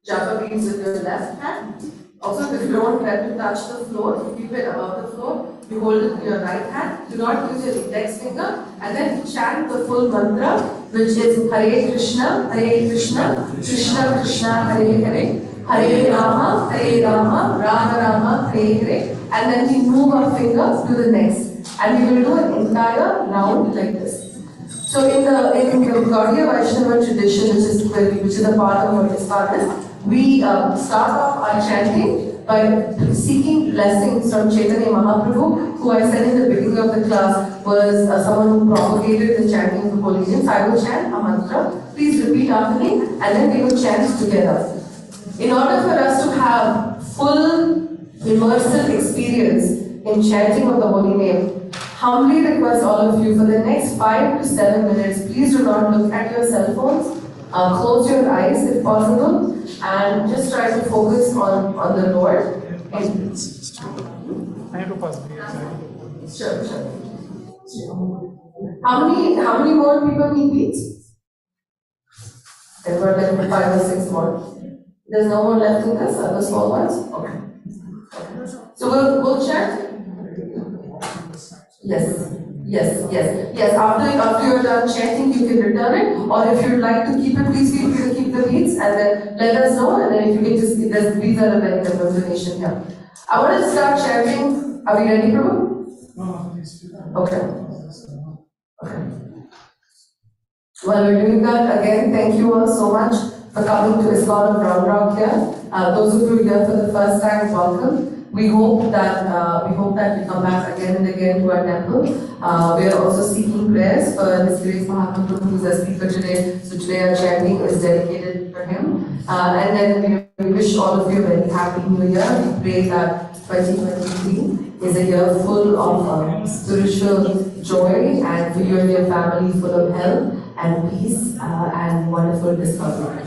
japa beads with your left hand. Also, if you don't want to touch the floor, keep it above the floor. You hold it with your right hand. Do not use your index finger. And then chant the full mantra, which is Hare Krishna, Krishna Krishna, Hare Hare. Hare Rama, Rama Rama, Hare Hare. And then we move our finger to the next. And we will do an entire round like this. So in the Gaudiya Vaishnava tradition, which is a part of what ISKCON is, we start off our chanting by seeking blessings from Chaitanya Mahaprabhu, who I said in the beginning of the class was someone who propagated the chanting of the holy names. I will chant a mantra. Please repeat after me, and then we will chant together. In order for us to have full immersive experience in chanting of the holy name, humbly request all of you for the next 5 to 7 minutes, please do not look at your cell phones. Close your eyes if possible and just try to focus on the Lord. I have to pass. Sure. How many more people need beads? There were like 5 or 6 more. There's no more left in this, the small ones? Okay. So we'll check? Yes. After you're done checking, you can return it. Or if you'd like to keep it, please feel free to keep the beads and then let us know. And then if you can just give us, these are the benefit of donation here. I want to start chanting. Are we ready, Prabhu? No, please. Okay. While we're doing that, again, thank you all so much for coming to ISKCON of Round Rock here. Those of you here for the first time, welcome. We hope that you come back again and again to our temple. We are also seeking prayers for His Grace Mahatma Prabhu, who is our speaker today. So today our chanting is dedicated for him. And then we wish all of you a very happy New Year. We pray that 2023 is a year full of spiritual joy, and for you and your family full of health and peace and wonderful discovery.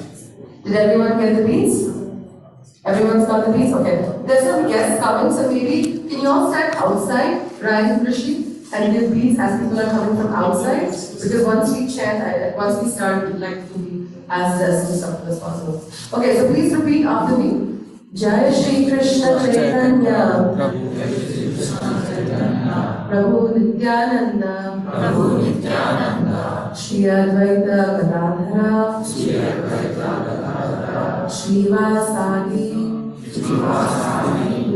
Did everyone get the beats? Everyone's got the beats? Okay. There's some guests coming, so maybe can you all stand outside, Ryan and Rishi, and give beats as people are coming from outside? Because once we chant, once we start, we'd like to be as disruptive as possible. Okay, so please repeat after me. Jai Shri Krishna Chaitanya Prabhu Nityananda Shri Advaita Gadadhara Srivasadi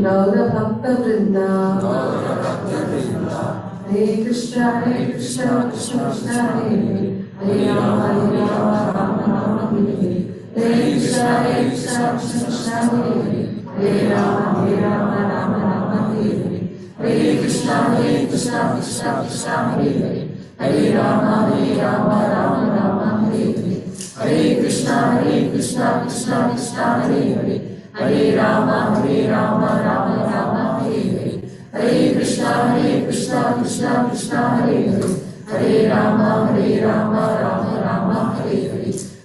Gaura Bhakta Vrinda Hare Krishna Krishna Krishna Hare Hare Rama Rama Rama Hare Hare Krishna Krishna Krishna Hare Rama Rama Hare Hare Krishna Krishna Krishna Hare Hare Rama Rama Hare Hare Krishna Krishna Krishna Hare Hare Rama Rama Hare Hare Krishna Krishna Krishna Hare Hare Rama Rama Hare Hare Krishna Krishna Krishna Hare Hare Rama Rama Hare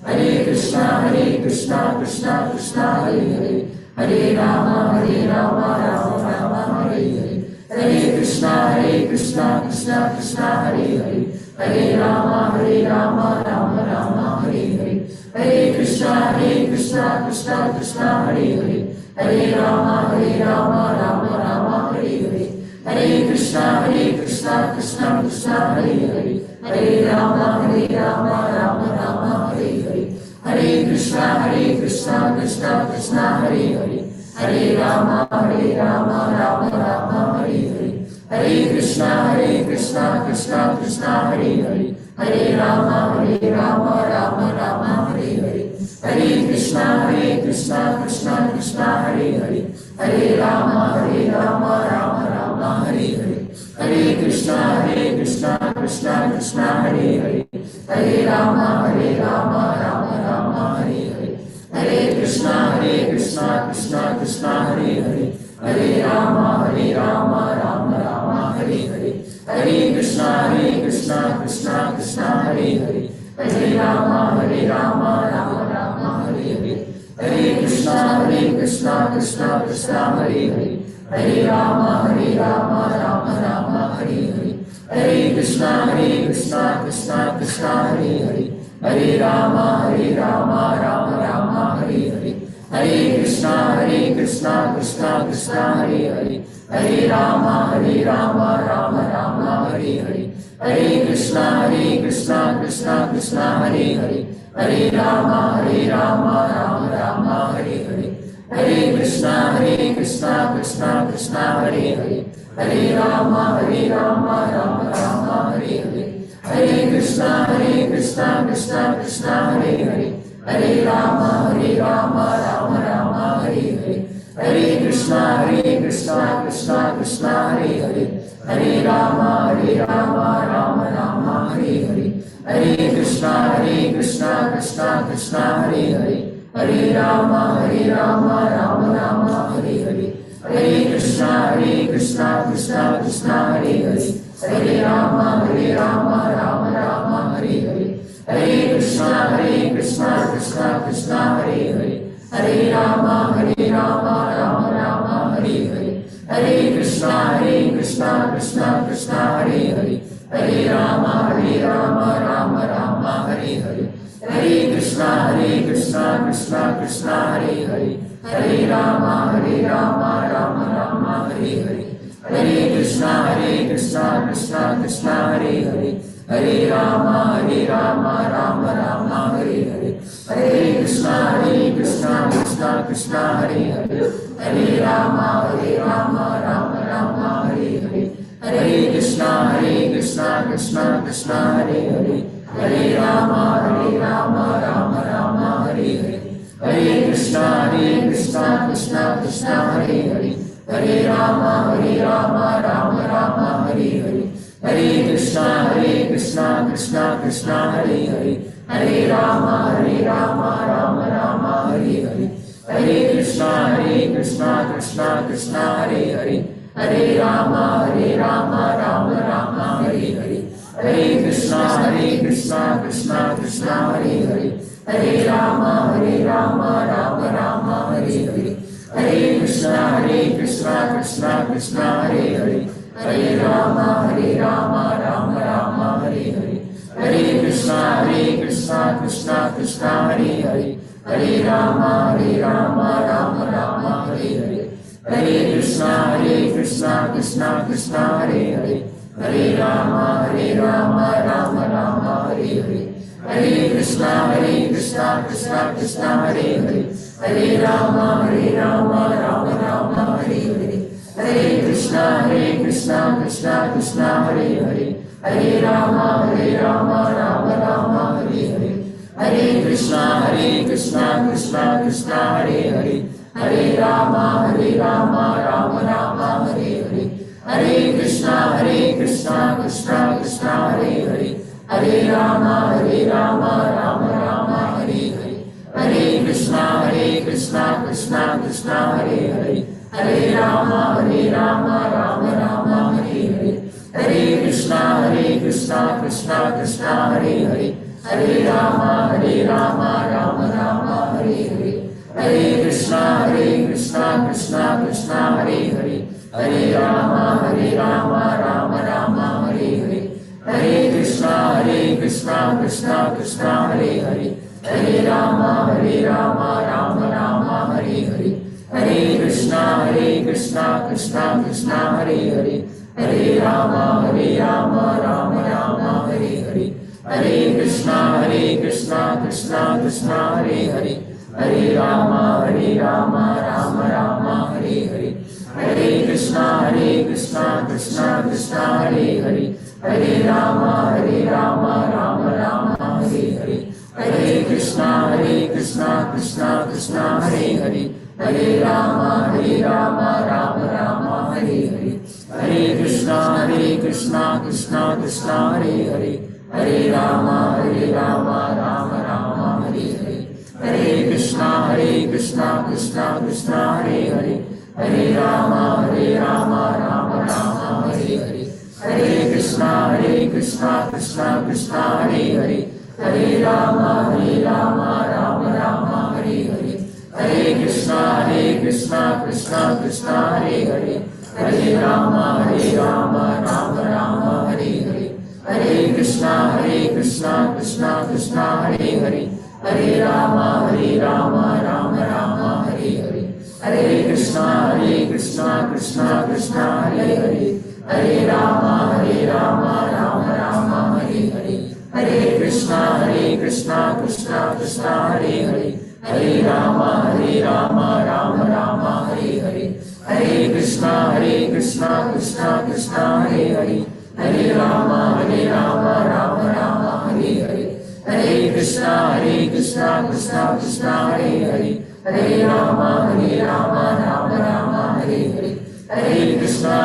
Hare Krishna Krishna Krishna Hare Hare Rama Rama Hare Hare Krishna Krishna Krishna Hare Hare Rama Rama Hare Hare Krishna Krishna Krishna Hare Hare Rama Rama Hare Hare Krishna Krishna Krishna Hare Hare Rama Rama Hare Hare Krishna Krishna Krishna Hare Hare Rama Rama Hare Hare Krishna Krishna Krishna Hare Hare Rama Rama Hare Hare Krishna Krishna Krishna Hare Hare Rama Rama Hare Hare Krishna Krishna Krishna Hare Hare Rama Rama Hare Hare Krishna Krishna Krishna Hare Hare Rama Rama Hare Hare Krishna Krishna Krishna Hare Hare Rama Rama Hare Hare Krishna Krishna Krishna Hare Hare Rama Rama Hare Hare Krishna Krishna Krishna Hare Hare Rama Rama Hare Hare Krishna Krishna Krishna Hare Hare Rama Rama Hare Hare Krishna Krishna Krishna Hare Hare Rama Rama Hare Hare Krishna Krishna Krishna Hare Hare Rama Rama Hare Hare Krishna Krishna Krishna Hare Hare Rama Rama Hare Hare Krishna Krishna Krishna Hare Hare Rama Rama Hare Hare Krishna Krishna Krishna Hare Hare Rama Rama Hare Hare Krishna Krishna Krishna Hare Hare Rama Rama Hare Hare Krishna Krishna Krishna Hare Hare Rama Rama Hare Hare Krishna Krishna Krishna Hare Hare Rama Rama Hare Hare Krishna Krishna Krishna Hare Hare Rama Rama Hare Hare Krishna Krishna Krishna Hare Hare Rama Rama Hare Hare Krishna Krishna Krishna Hare Hare Rama Rama Hare Rama, Rama Rama, Hare Hare. Hare Krishna, Krishna Krishna, Hare Hare. Hare Rama, Rama Rama, Hare Hare. Hare Krishna, Krishna Krishna, Hare Hare. Hare Rama, Rama Rama, Hare Hare. Hare Krishna, Krishna Krishna, Hare Hare. Hare Rama, Rama Rama, Hare Hare. Hare Krishna, Krishna Krishna, Hare Hare. Hare Rama, Rama Rama, Hare Hare. Hare Krishna, Krishna Krishna, Hare Hare. Hare Rama, Rama Rama, Hare Hare. Hare Krishna, Krishna Krishna, Hare Hare. Hare Rama, Rama Rama, Hare Hare. Hare Krishna, Krishna Krishna, Hare Hare. Hare Rama, Rama Rama, Hare Hare. Hare Krishna, Krishna Krishna, Hare Hare. Hare Rama, Rama Rama, Hare Hare. Hare Krishna, Krishna Krishna, Hare Hare. Hare Rama, Rama Rama, Hare Hare. Hare Krishna, Krishna Krishna, Hare Hare. Hare Rama, Rama Rama, Hare Hare. Hare Krishna, Krishna Krishna, Hare Hare. Hare Rama, Rama Rama, Hare Hare. Hare Krishna, Krishna Krishna, Hare Hare. Hare Rama, Rama Rama, Hare Hare. Hare Krishna, Krishna Krishna, Hare Hare. Hare Rama, Rama Rama, Hare Hare. Hare Krishna, Krishna Krishna, Hare Hare. Hare Rama, Rama Rama, Hare Hare. Hare Krishna, Krishna Krishna, Hare Hare. Hare Rama, Rama Rama, Hare Hare. Hare Krishna, Krishna Krishna, Hare Hare. Hare Rama, Rama Rama, Hare Hare. Hare Krishna, Krishna Krishna, Hare Hare. Hare Rama, Rama Rama, Hare Hare. Hare Krishna, Krishna Krishna, Hare Hare. Hare Rama, Rama Rama, Hare Hare. Hare Krishna, Krishna Krishna, Hare Hare. Hare Rama, Rama Rama, Hare Hare. Hare Krishna, Krishna Krishna, Hare Hare. Hare Rama, Rama Rama, Hare Hare. Hare Krishna, Krishna Krishna, Hare Hare. Hare Rama, Rama Rama, Hare Hare. Hare Krishna, Krishna Krishna, Hare Hare. Hare Rama, Rama Rama, Hare Hare. Hare Krishna, Krishna Krishna, Hare Hare. Hare Rama, Rama Rama, Hare Hare. Hare Krishna, Krishna Krishna, Hare Hare. Hare Rama, Rama Rama, Hare Hare. Hare Krishna, Krishna Krishna, Hare Hare. Hare Rama, Rama Rama, Hare Hare. Hare Krishna, Krishna Krishna, Hare Hare. Hare Rama, Rama Rama, Hare Hare. Hare Krishna, Krishna Krishna, Hare Hare. Hare Rama, Rama Rama, Hare Hare. Hare Krishna,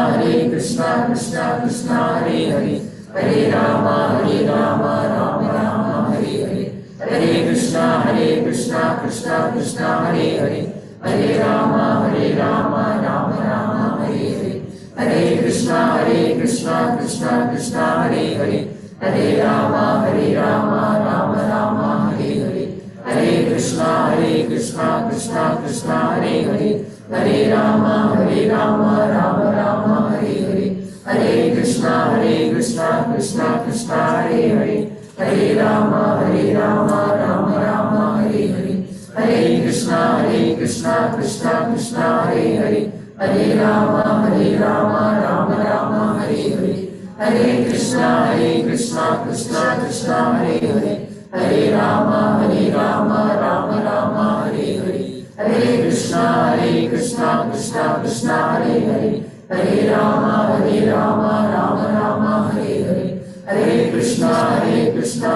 Krishna Krishna, Hare Hare. Hare Rama, Rama Rama, Hare Hare. Hare Krishna, Krishna Krishna, Hare Hare. Hare Rama, Rama Rama, Hare Hare. Hare Krishna, Krishna Krishna, Hare Hare. Hare Rama, Rama Rama, Hare Hare. Hare Krishna, Krishna Krishna, Hare Hare. Hare Rama, Rama Rama, Hare Hare. Hare Krishna, Krishna Krishna, Hare Hare. Hare Rama, Rama Rama, Hare Hare. Hare Krishna, Krishna Krishna, Hare Hare. Hare Rama, Rama Rama, Hare Hare. Hare Krishna, Krishna Krishna, Hare Hare. Hare Rama, Rama Rama, Hare Hare. Hare Krishna, Krishna Krishna, Hare Hare. Hare Rama, Rama Rama, Hare Hare. Hare Krishna, Krishna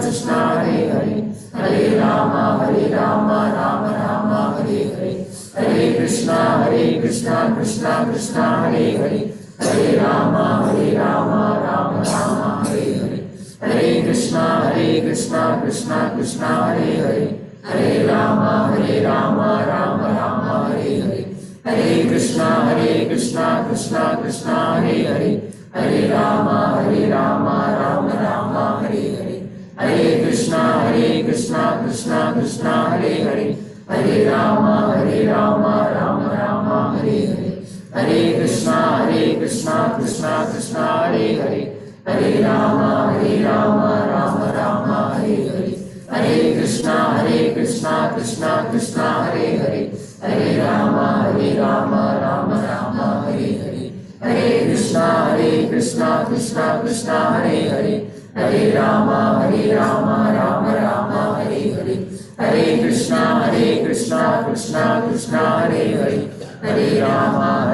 Krishna, Hare Hare. Hare Rama, Rama Rama, Hare Hare. Hare Krishna Krishna Krishna Hare Hare, Hare Rama Rama Rama Hare Hare, Hare Krishna Krishna Krishna Hare Hare, Hare Rama Rama Rama Hare Hare, Hare Krishna Krishna Krishna Hare Hare, Hare Rama Rama Rama Hare Hare, Hare Krishna Krishna Krishna Hare Hare, Hare Rama Rama Rama Hare Hare, Hare Krishna Krishna Krishna Hare Hare, Hare Rama Rama Rama Hare Hare, Hare Krishna Krishna Krishna Hare Hare, Hare Rama Rama Rama Hare Hare, Hare Krishna Krishna Krishna Hare Hare, Hare Rama Rama Rama Hare Hare, Hare Krishna Krishna Krishna Hare Hare, Hare Rama Rama Rama Hare Hare, Hare Krishna Krishna Krishna Hare Hare, Hare Rama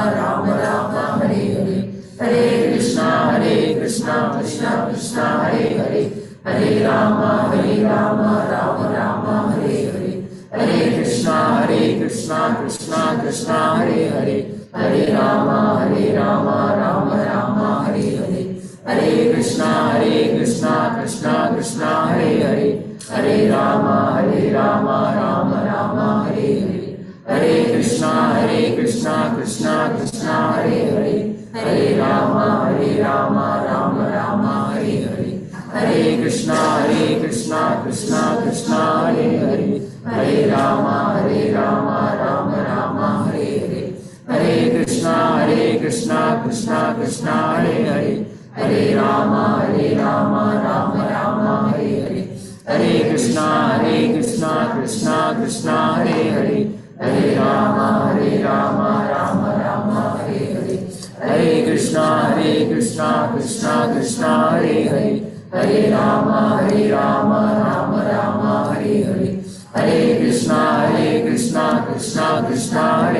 Rama Rama Hare Hare, Hare Krishna Krishna Krishna Hare Hare, Hare Rama Rama Rama Hare Hare, Hare Krishna Krishna Krishna Hare Hare, Hare Rama Rama Rama Hare Hare, Hare Krishna Krishna Krishna Hare Hare, Hare Rama Rama Rama Hare Hare, Hare Krishna Krishna Krishna Hare Hare, Hare Rama Rama Rama Hare Hare, Hare Krishna Krishna Krishna Hare Hare, Hare Rama Rama Rama Hare Hare, Hare Krishna Krishna Krishna Hare Hare, Hare Rama Rama Rama Hare Hare, Hare Krishna Krishna Krishna Hare Hare, Hare Rama Rama Rama Hare Hare, Hare Krishna Krishna Krishna Hare Hare, Hare Rama Rama Rama Hare Hare, Hare Krishna Krishna Krishna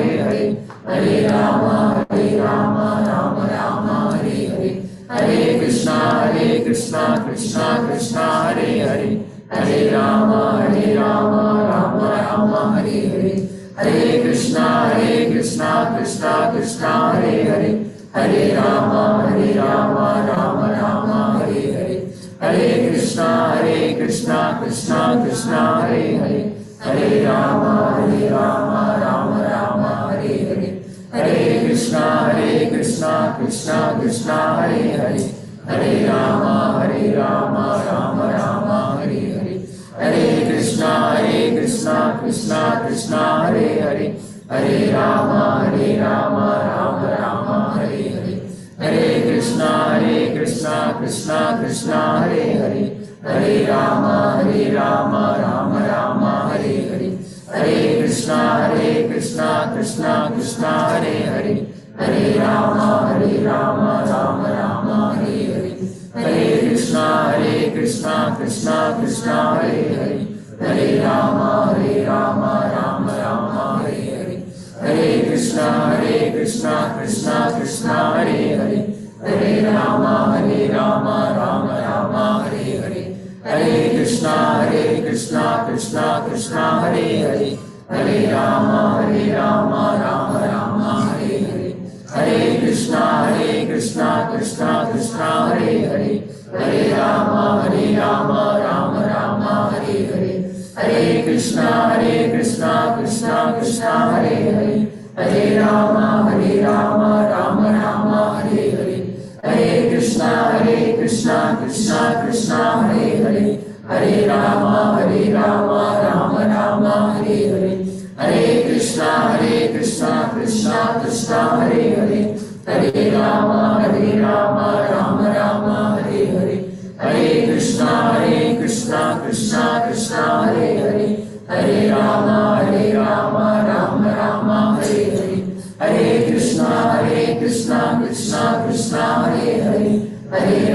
Hare Hare, Hare Rama Rama Rama Hare Hare, Hare Krishna Krishna Krishna Hare Hare, Hare Rama Rama Rama Hare Hare, Hare Krishna Krishna Krishna Hare Hare, Hare Rama Rama Rama Hare Hare, Hare Krishna Krishna Krishna Hare Hare, Hare Rama Rama Rama Hare Hare, Hare Krishna Krishna Krishna Hare Hare, Hare Rama Rama Rama Hare Hare, Hare Krishna Krishna Krishna Hare Hare, Hare Rama Rama Rama Hare Hare, Hare Krishna Krishna Krishna Hare Hare, Hare Rama Rama Rama Hare Hare, Hare Krishna Krishna Krishna Hare Hare, Hare Rama Rama Rama Hare Hare, Hare Krishna Krishna Krishna Hare Hare, Hare Rama Rama Rama Hare Hare, Hare Krishna Krishna Krishna Hare Hare, Hare Rama Rama Rama Hare Hare, Hare Krishna Krishna Krishna Hare Hare, Hare Rama Rama Rama Hare Hare, Hare Krishna Krishna Krishna Hare Hare, Hare Rama Rama Rama Hare Hare, Hare Krishna Krishna Krishna Hare Hare, Hare Rama Rama Rama Hare Hare, Hare Krishna Krishna Krishna Hare Hare, Hare Rama Rama Rama Hare Hare, Hare Krishna Krishna Krishna Hare Hare, Hare Rama Rama Rama Hare Hare, Hare Krishna Krishna Krishna Hare Hare, Hare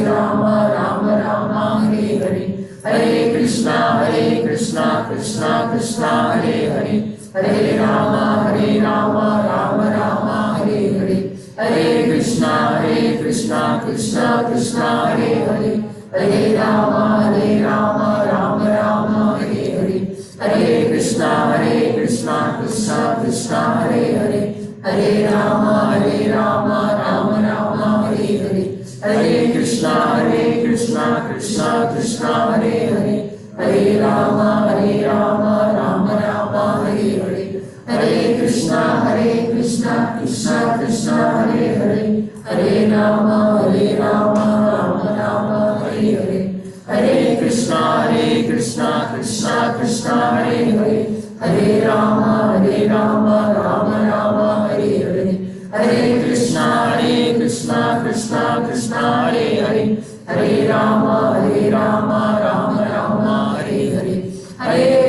Rama Rama Rama Hare Hare, Hare Krishna Krishna Krishna Hare Hare, Hare Rama Rama Rama Hare Hare, Hare Krishna Krishna Krishna Hare Hare, Hare Rama Rama Rama Hare Hare, Hare Krishna Hare Rama, Rama Rama, Hare Hare. Hare Krishna, Krishna Krishna, Hare Hare. Hare Rama, Rama Rama, Hare Hare. Hare Krishna, Krishna Krishna, Hare Hare. Hare Rama, Rama Rama, Hare Hare. Hare Krishna, Krishna Krishna, Hare Hare. Hare Rama, Rama Rama, Hare Hare. Hare Krishna, Krishna Krishna, Hare Hare. Hare Rama, Rama Rama, Hare Hare. Hare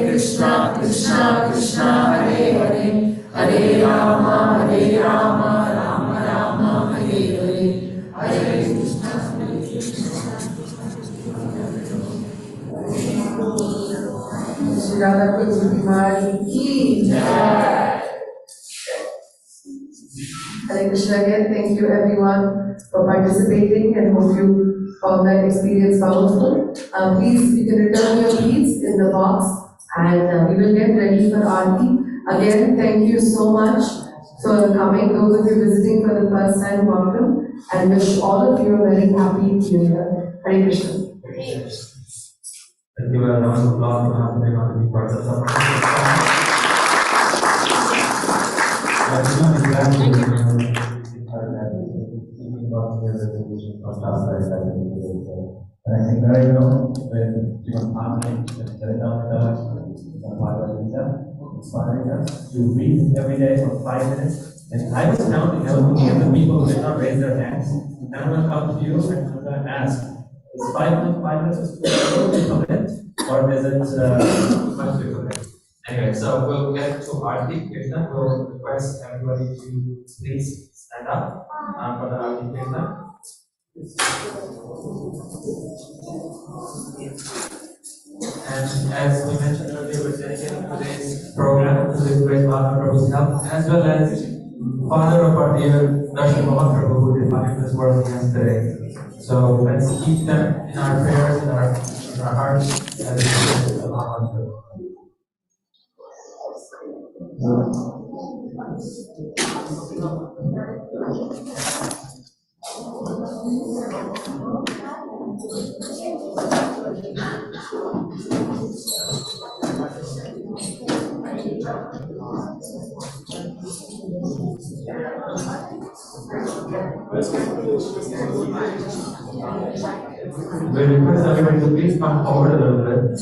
Krishna, Krishna Krishna, Hare Hare. Hare Rama, Rama Rama, Hare Hare. Hare Shri Radha Krishna Mari ki Jai. Hare Krishna again. Thank you everyone for participating and hope you found that experience powerful. Please, you can return your keys in the box and we will get ready for Aarti. Again, thank you so much for coming. Those of you visiting for the first time, welcome and wish all of you a very happy New Year. Hare Krishna. Thank you very much. Everyone to be part of the and I think that when John Harmon inspiring us to read every day for 5 minutes. And I was counting, I was looking at the people who did not raise their hands. And I'm going to come to you and I'm going to ask, is 5 minutes to commit? Or is it much to commit? Anyway, so we'll get to Aarti Kirtan. We'll request everybody to please stand up for the Aarti Kirtan. And as we mentioned earlier, we're dedicating today's program to the great Mahaprabhu's health, as well as father of our dear Darshan Mahaprabhu, who departed this world yesterday. So let's keep them in our prayers, in our hearts, as we pray to Mahaprabhu. We request everybody to please come forward a little bit.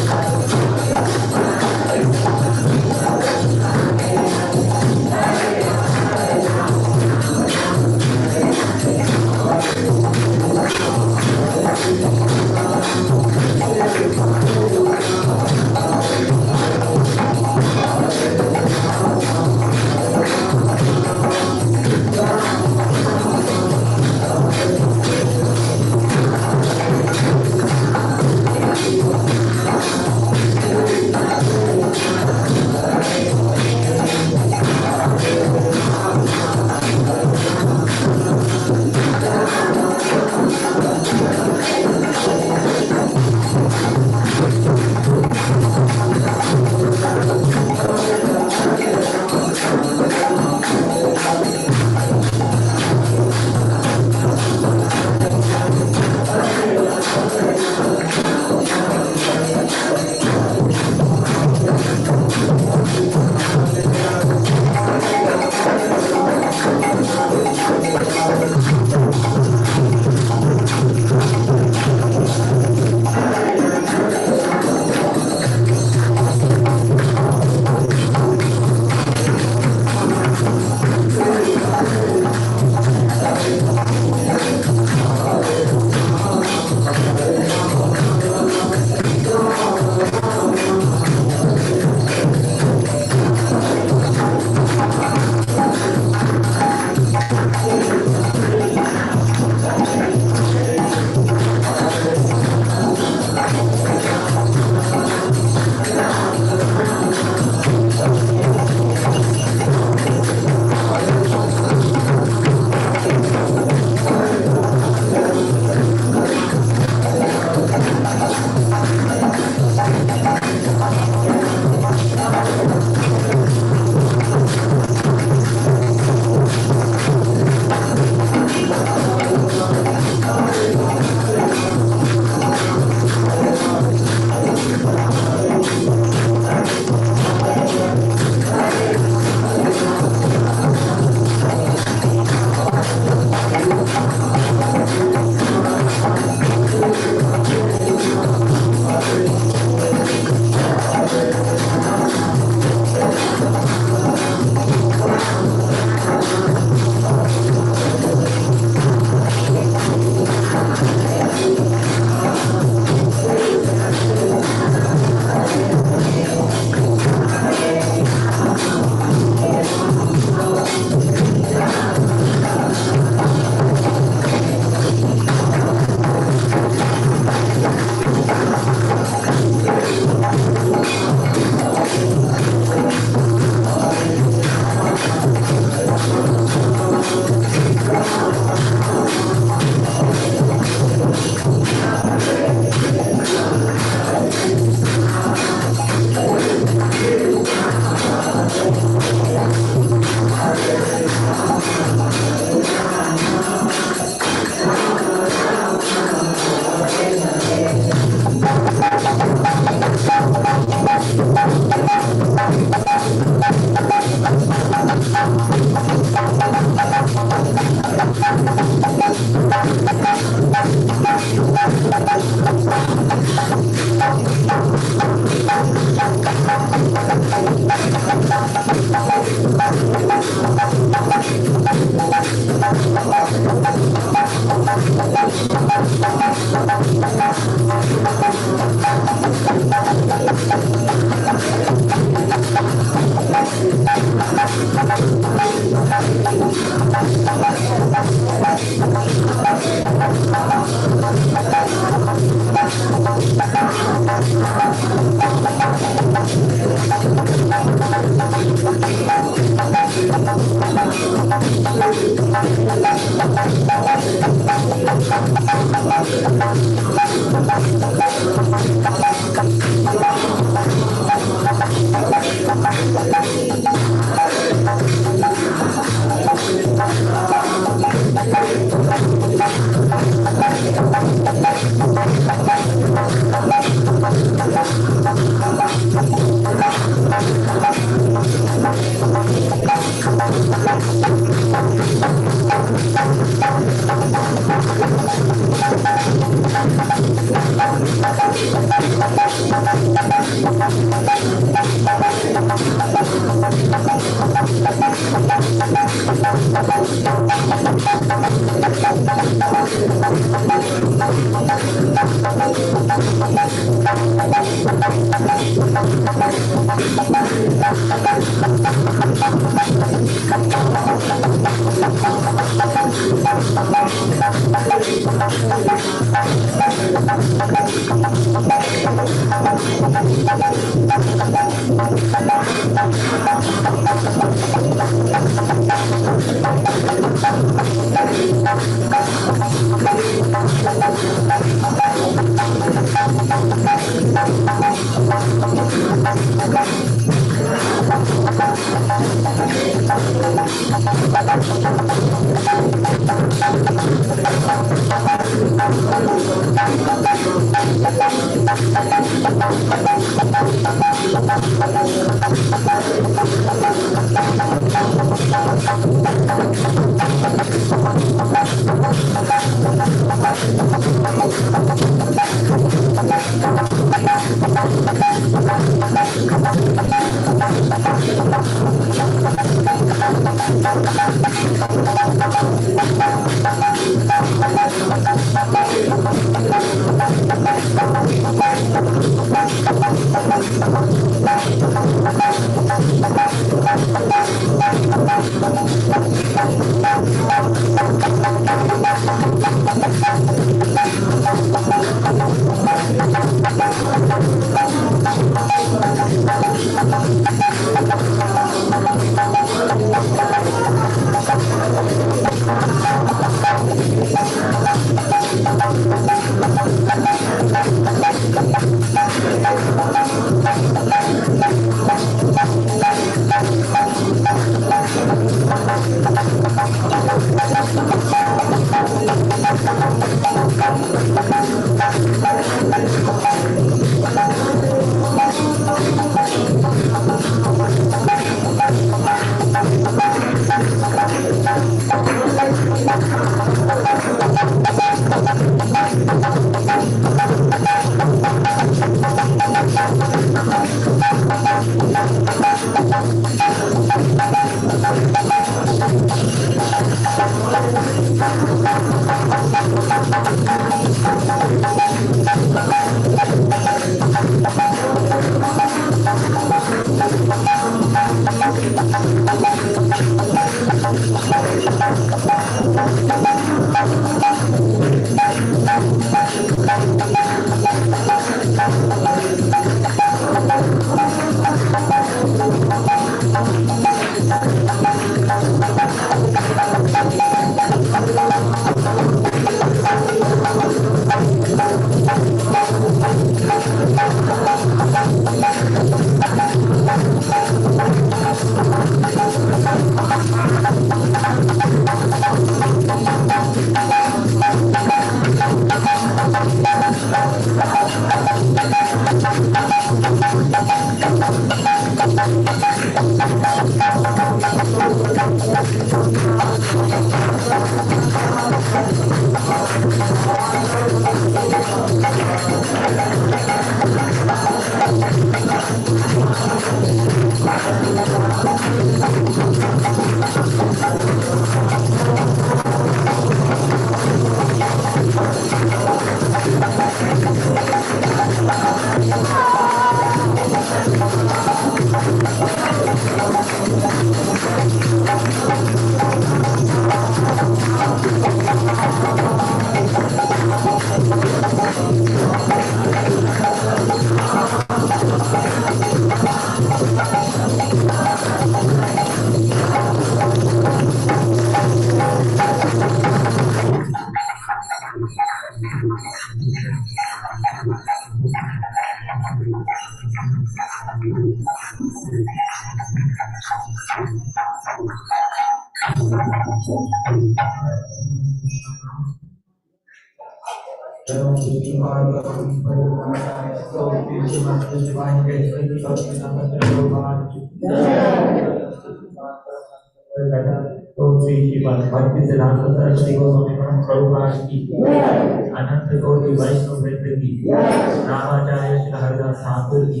अनंत कोटि वैष्णव वृंद की रामाचार्य श्री हरिदास ठाकुर की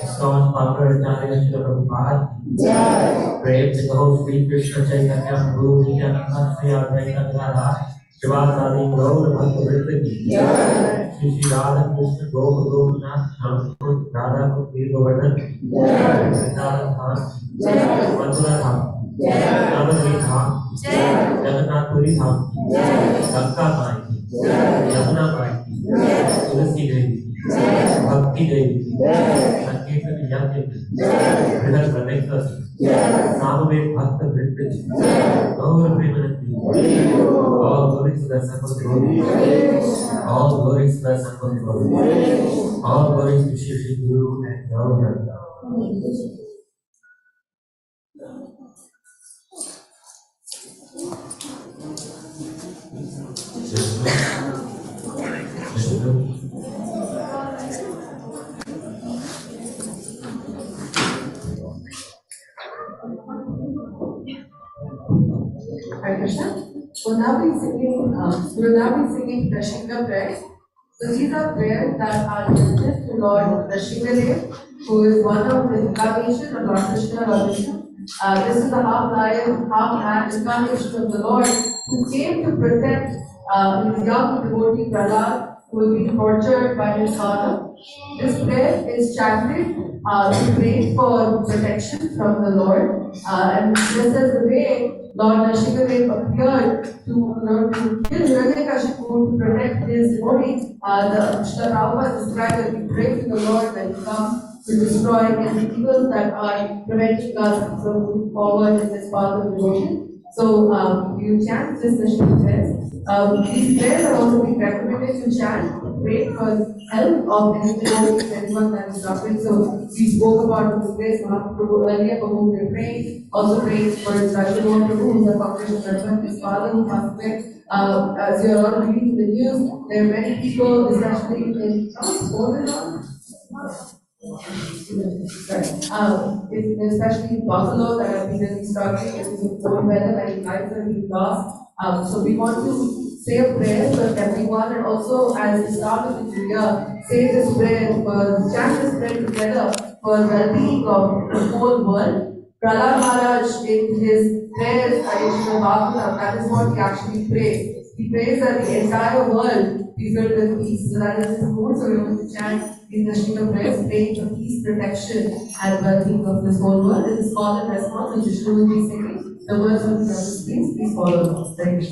ISKCON पाकड़ाचार्य Shri Prabhupada की प्रेम से कहो श्री कृष्ण चैतन्य प्रभु नित्यानंद श्री अद्वैत गदाधर शिवासादि गौर भक्त वृंद की श्री श्री राधा कृष्ण गोपनाथ श्याम राधा कुंती गोवर्धन वृंदावन धाम मथुरा धाम नवद्वीप धाम जगन्नाथपुरी धाम गंगा माई यमुना माई तुलसी देवी भक्ति देवी संकीर्तन यज्ञ बृहद प्रदेश सामवेद भक्त वृत्त गौर Premanandi all glory to the Son of God, all glory to the Son of God, all glory to Shri Guru and Gaur. Hare Krishna. We'll now be singing the Shinga prayers. So these are prayers that are dedicated to Lord Nrsimhadev, who is one of the incarnation of Lord Krishna or Vishnu. This is the half lion, half man incarnation of the Lord who came to protect his young devotee Prahlad, who was being tortured by his father. This prayer is chanted to pray for protection from the Lord, and this is the way Lord Nrsimhadev appeared to kill Hiranyakashipu to protect his devotee. The Prabhupada described that we pray to the Lord when he comes to destroy any evils that are preventing us from moving forward in this path of devotion. So you chant this Nrsimha prayers. These prayers are also being recommended to chant, pray for help of any devotees, anyone that is suffering. So we spoke about the grace Mahaprabhu earlier, for whom we are praying. Also praying for Rajamon Prabhu, who is a foundation husband, his father who passed away. As you are all reading the news, there are many people, especially in Poland, especially in Buffalo, that have been really struggling with the cold weather, and lives are being lost. So we want to say a prayer for everyone, and also as the start of the year, say this prayer, chant this prayer together for well-being of the whole world. Prahlad Maharaj, in his prayers, that is what he actually prays. He prays that the entire world be filled with peace. So that is his goal. So we want to chant these Nashika prayers, praying for peace, protection, and well-being of this whole world. This is call and response, which Vishnu will be singing. The words will be on the screens. Please follow along. Thank you.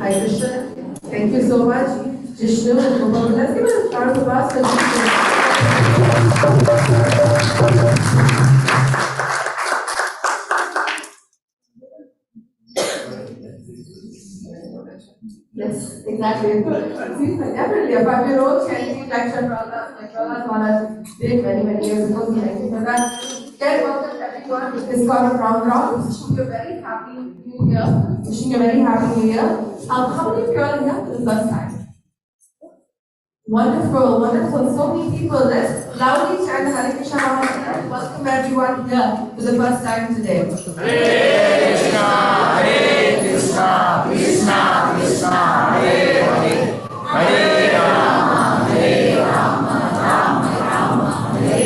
Hi Krishna, thank you so much. Vishnu, let's give a round of applause for Vishnu. Yes, exactly. Definitely, a 5-year-old can be lecture like Prahlad Maharaj did many years ago. Thank you for that. Then welcome everyone to ISKCON round. Wishing you a very happy new year. Wishing you a very happy new year. How many of you are here for the first time? Wonderful. So many people. Let's loudly chant Hare Krishna Mahatma and welcome everyone here for the first time today. Hare Krishna, Krishna Krishna, Hare Hare, Hare Rama, Rama Rama, Hare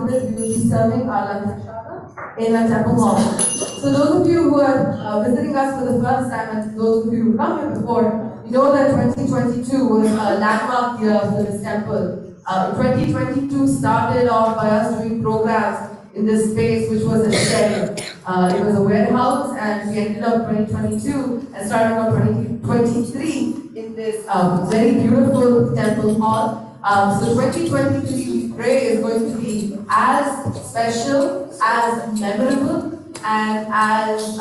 this, we will be serving our lunch prasada in a temple hall. So those of you who are visiting us for the first time, and those of you who come here before, you know that 2022 was a landmark year for this temple. 2022 started off by us doing programs in this space, which was a shed. It was a warehouse, and we ended up 2022 and starting on 2023 in this very beautiful temple hall. So 2023, we pray, is going to be as special, as memorable, and as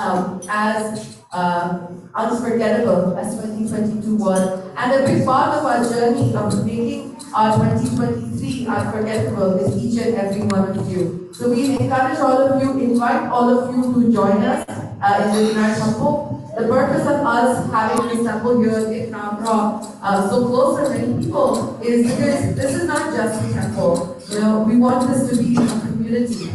unforgettable as 2022 was. And a big part of our journey of making our 2023 unforgettable is each and every one of you. So we encourage all of you, invite all of you to join us in the United Temple. The purpose of us having this temple here in Namra so close to many people is because this is not just a temple. You know, we want this to be a community.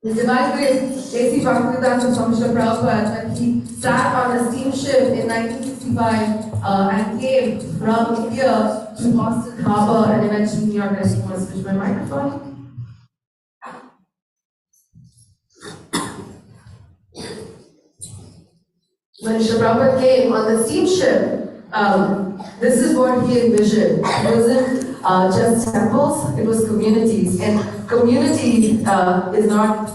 The divine grace, A.C. Bhaktivedanta Swami Srila Prabhupada, when he sat on a steamship in 1965 and came from India to Boston Harbor and eventually New York. I just want to switch my microphone. When Srila Prabhupada came on the steamship, this is what he envisioned. It wasn't just temples, it was communities. And community does not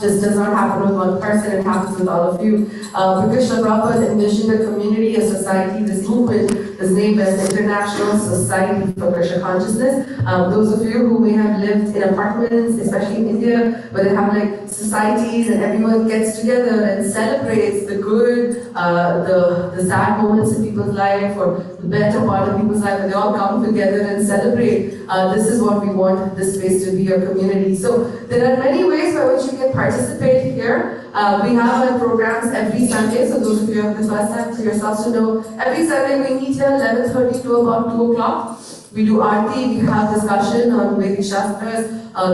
happen with one person, it happens with all of you. Because Srila Prabhupada envisioned a community, a society, this movement is named as International Society for Krishna Consciousness. Those of you who may have lived in apartments, especially in India, where they have like societies and everyone gets together and celebrates the good, the sad moments in people's life, or the better part of people's life, and they all come together and celebrate. This is what we want this space to be, a community. So there are many ways by which you can participate here. We have our programs every Sunday, so those of you who have the first time for yourselves to know, every Sunday we meet here 11:30 to about 2 o'clock. We do Aarti, we have discussion on Vedic Shastras.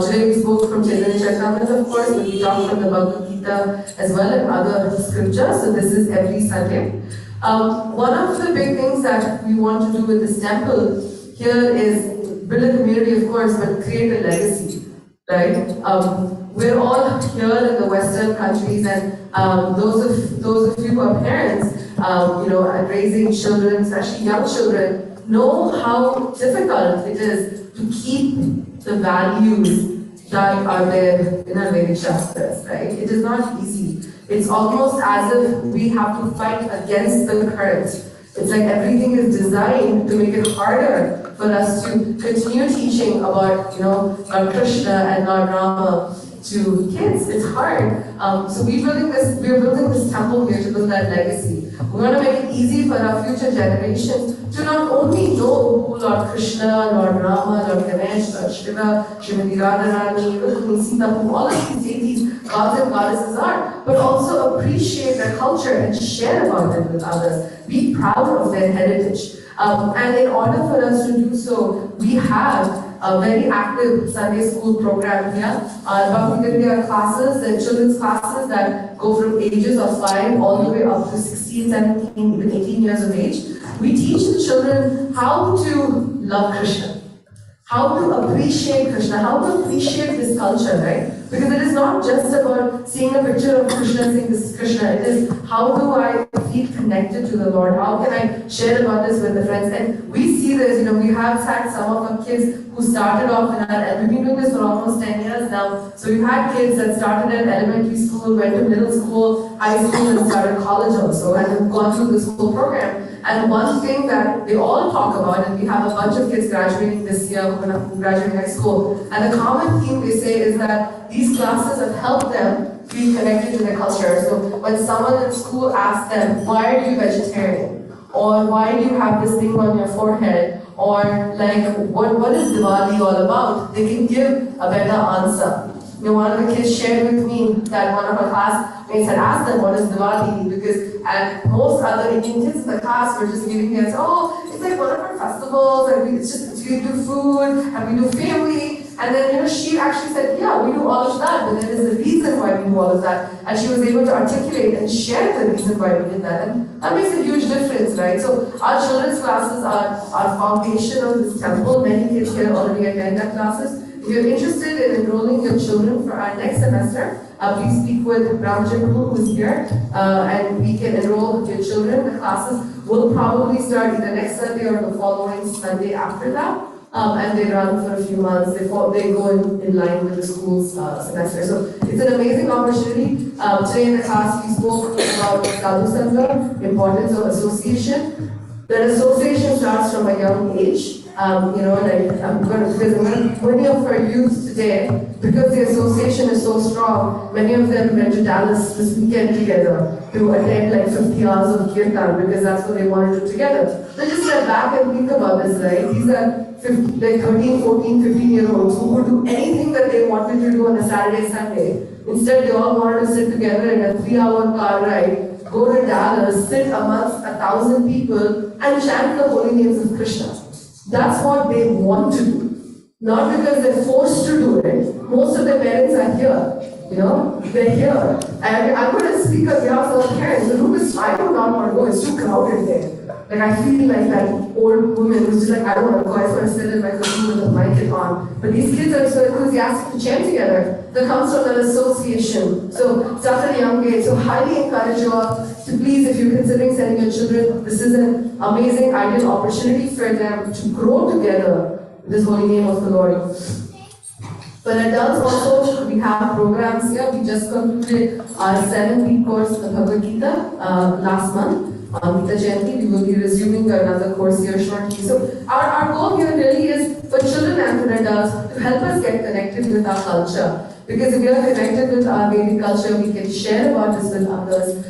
Today we spoke from Chaitanya Charitamrita, of course, but we talked from the Bhagavad Gita as well and other scriptures, so this is every Sunday. One of the big things that we want to do with this temple here is build a community, of course, but create a legacy, right? We're all here in the Western countries, and those of you who are parents, and raising children, especially young children, know how difficult it is to keep the values that are there in our Vedic Shastras, right? It is not easy. It's almost as if we have to fight against the current. It's like everything is designed to make it harder for us to continue teaching about, Lord Krishna and Lord Rama to kids. It's hard. So we're building this temple here to build that legacy. We want to make it easy for our future generations to not only know who Lord Krishna, Lord Rama, Lord Ganesh, Lord Shiva, Srimati Radharani, Rukmini, Sita, who all of these deities, gods and goddesses are, but also appreciate their culture and share about it with others. Be proud of their heritage. And in order for us to do so, we have a very active Sunday school program here. We have classes and children's classes that go from ages of 5 all the way up to 16, 17, even 18 years of age. We teach the children how to love Krishna, how to appreciate Krishna, how to appreciate this culture, right? Because it is not just about seeing a picture of Krishna and saying this is Krishna. It is how do I feel connected to the Lord? How can I share about this with the friends? And we see this, we have had some of our kids who started off in and we've been doing this for almost 10 years now. So we've had kids that started at elementary school, went to middle school, high school, and started college also, and have gone through this whole program. And one thing that they all talk about, and we have a bunch of kids graduating this year who graduating high school, and the common theme they say is that these classes have helped them feel connected to their culture. So when someone in school asks them, why are you vegetarian? Or why do you have this thing on your forehead? Or like, what is Diwali all about? They can give a better answer. One of the kids shared with me that one of our classmates had asked them what is Diwali, because and most other Indian kids in the class were just giving me, it's like one of our festivals, and we do food, and we do family. And then, she actually said, yeah, we do all of that, but there is a reason why we do all of that. And she was able to articulate and share the reason why we did that. And that makes a huge difference, right? So our children's classes are our foundation of this temple. Many kids here already attend our classes. If you're interested in enrolling your children for our next semester, please speak with Ramji Prabhu, who is here, and we can enroll your children. The classes will probably start either next Sunday or the following Sunday after that. And they run for a few months. They go in line with the school's semester. So it's an amazing opportunity. Today in the class we spoke about Sadhu Sangha, importance of association. That association starts from a young age. Many of our youth today, because the association is so strong, many of them went to Dallas this weekend together to attend like 50 hours of kirtan because that's what they wanted to do together. So just step back and think about this, right? These are 13, 14, 15-year-olds who could do anything that they wanted to do on a Saturday, Sunday. Instead, they all wanted to sit together in a 3-hour car ride, go to Dallas, sit amongst 1,000 people, and chant the holy names of Krishna. That's what they want to do. Not because they're forced to do it. Most of their parents are here. They're here. And I'm going to speak on behalf of the parents. The room is, I do not want to go, it's too crowded there. Like I feel like that old woman who's just like, I don't want to go, I just want to sit in my room with the blanket on. But these kids are so enthusiastic to chant together. That comes from an association. So start at a young age. So highly encourage you all to please, if you're considering sending your children, this is an amazing, ideal opportunity for them to grow together in this holy name of the Lord. For adults also, we have programs here. We just concluded our 7-week course of the Bhagavad Gita last month. On Gita Jayanti, we will be resuming another course here shortly. So our goal here really is for children and for adults to help us get connected with our culture. Because if we are connected with our Vedic culture, we can share about this with others.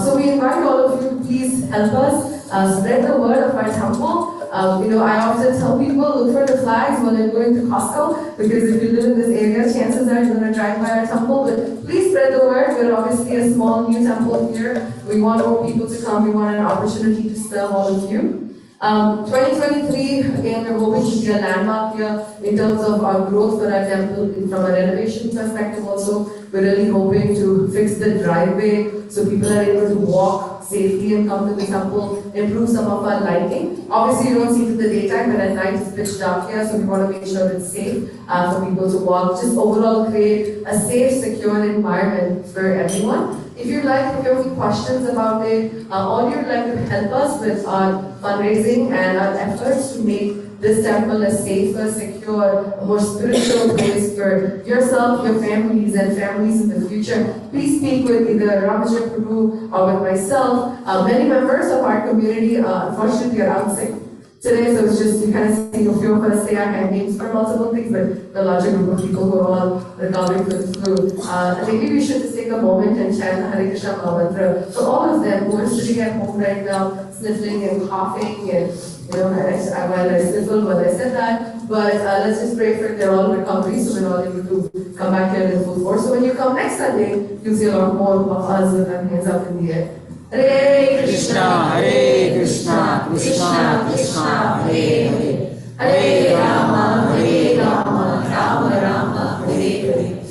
So we invite all of you to please help us spread the word of our temple. I often tell people, look for the flags when you're going to Costco, because if you live in this area, chances are you're going to drive by our temple. But please spread the word. We're obviously a small new temple here. We want more people to come. We want an opportunity to serve all of you. 2023, again, we're hoping to be a landmark year in terms of our growth for our temple from a renovation perspective also. We're really hoping to fix the driveway so people are able to walk safely and come to the temple, improve some of our lighting. Obviously, you don't see it in the daytime, but at night it's pitch dark here, so we want to make sure it's safe for people to walk. Just overall create a safe, secure environment for everyone. If you have any questions about it, or you'd like to help us with our fundraising and our efforts to make this temple a safer, secure, a more spiritual place for yourself, your families, and families in the future, please speak with either Ramji Prabhu or with myself. Many members of our community, unfortunately, are out sick today, so it's just, you kind of see a few of us say our names for multiple things, but the larger group of people who are all recovering from the flu. Maybe we should just take a moment and chant the Hare Krishna Mantra for all of them who are sitting at home right now, sniffling and coughing, and while I sniffled when I said that, but let's just pray for their all recovery so we're all able to come back here in full force. So when you come next Sunday, you'll see a lot more of us with our hands up in the air. Hare Krishna, Krishna Krishna, Hare Hare, Hare Rama, Rama Rama, Hare Hare.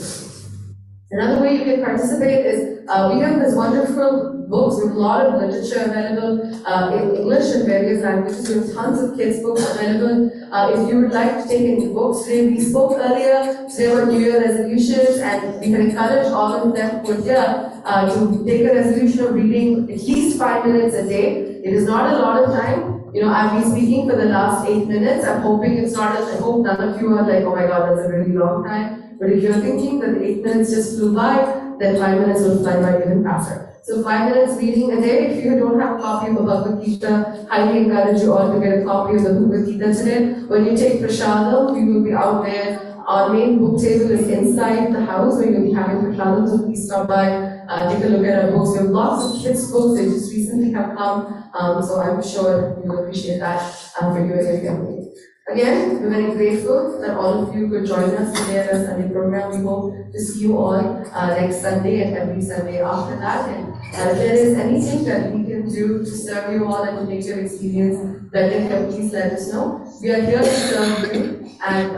Another way you can participate is we have this wonderful books with a lot of literature available in English and various languages. We have tons of kids books available. If you would like to take any books, today we spoke earlier, today were New Year resolutions, and we can encourage all of them who are here to take a resolution of reading at least 5 minutes a day. It is not a lot of time. I've been speaking for the last 8 minutes. I'm hoping it's not I hope none of you are like, oh my God, that's a really long time. But if you're thinking that the 8 minutes just flew by, then 5 minutes will fly by even faster. So 5 minutes reading a day. If you don't have a copy of the Bhagavad Gita, highly encourage you all to get a copy of the Bhagavad Gita today. When you take prasadam, we will be out there. Our main book table is inside the house where you'll be having prasadam, so please stop by, take a look at our books. We have lots of kids' books, they just recently have come, so I'm sure you will appreciate that for you and your family. Again, we're very grateful that all of you could join us today at our Sunday program. We hope to see you all next Sunday and every Sunday after that. And if there is anything that we can do to serve you all and to make your experience better, please let us know. We are here to serve you, and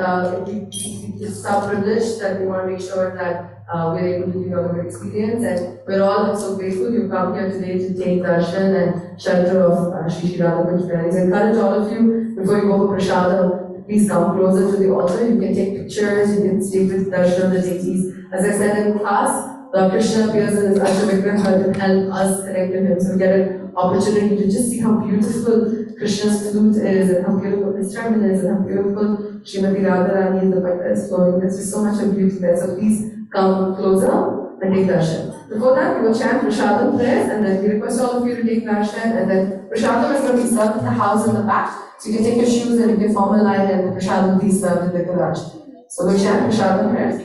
it's our privilege that we want to make sure that we're able to give you a good experience. And we're all so grateful you've come here today to take darshan and shelter of Shri Radha Kunj. I encourage all of you, before you go for prasadam, please come closer to the altar. You can take pictures, you can stay with darshan of the deities. As I said in class, Lord Krishna appears in his Ashtavigraha to help us connect with him. So we get an opportunity to just see how beautiful Krishna's flute is, and how beautiful his turban is, and how beautiful Srimati Radharani is, the bhatta is flowing. There's just so much of beauty there. So please come closer and take darshan. Before that, we will chant Prashadam prayers, and then we request all of you to take darshan, and then Prashadam is going to be served in the house in the back. So you can take your shoes and you can form a line, and Prashadam will be served in the garage. So we'll chant Prashadam prayers.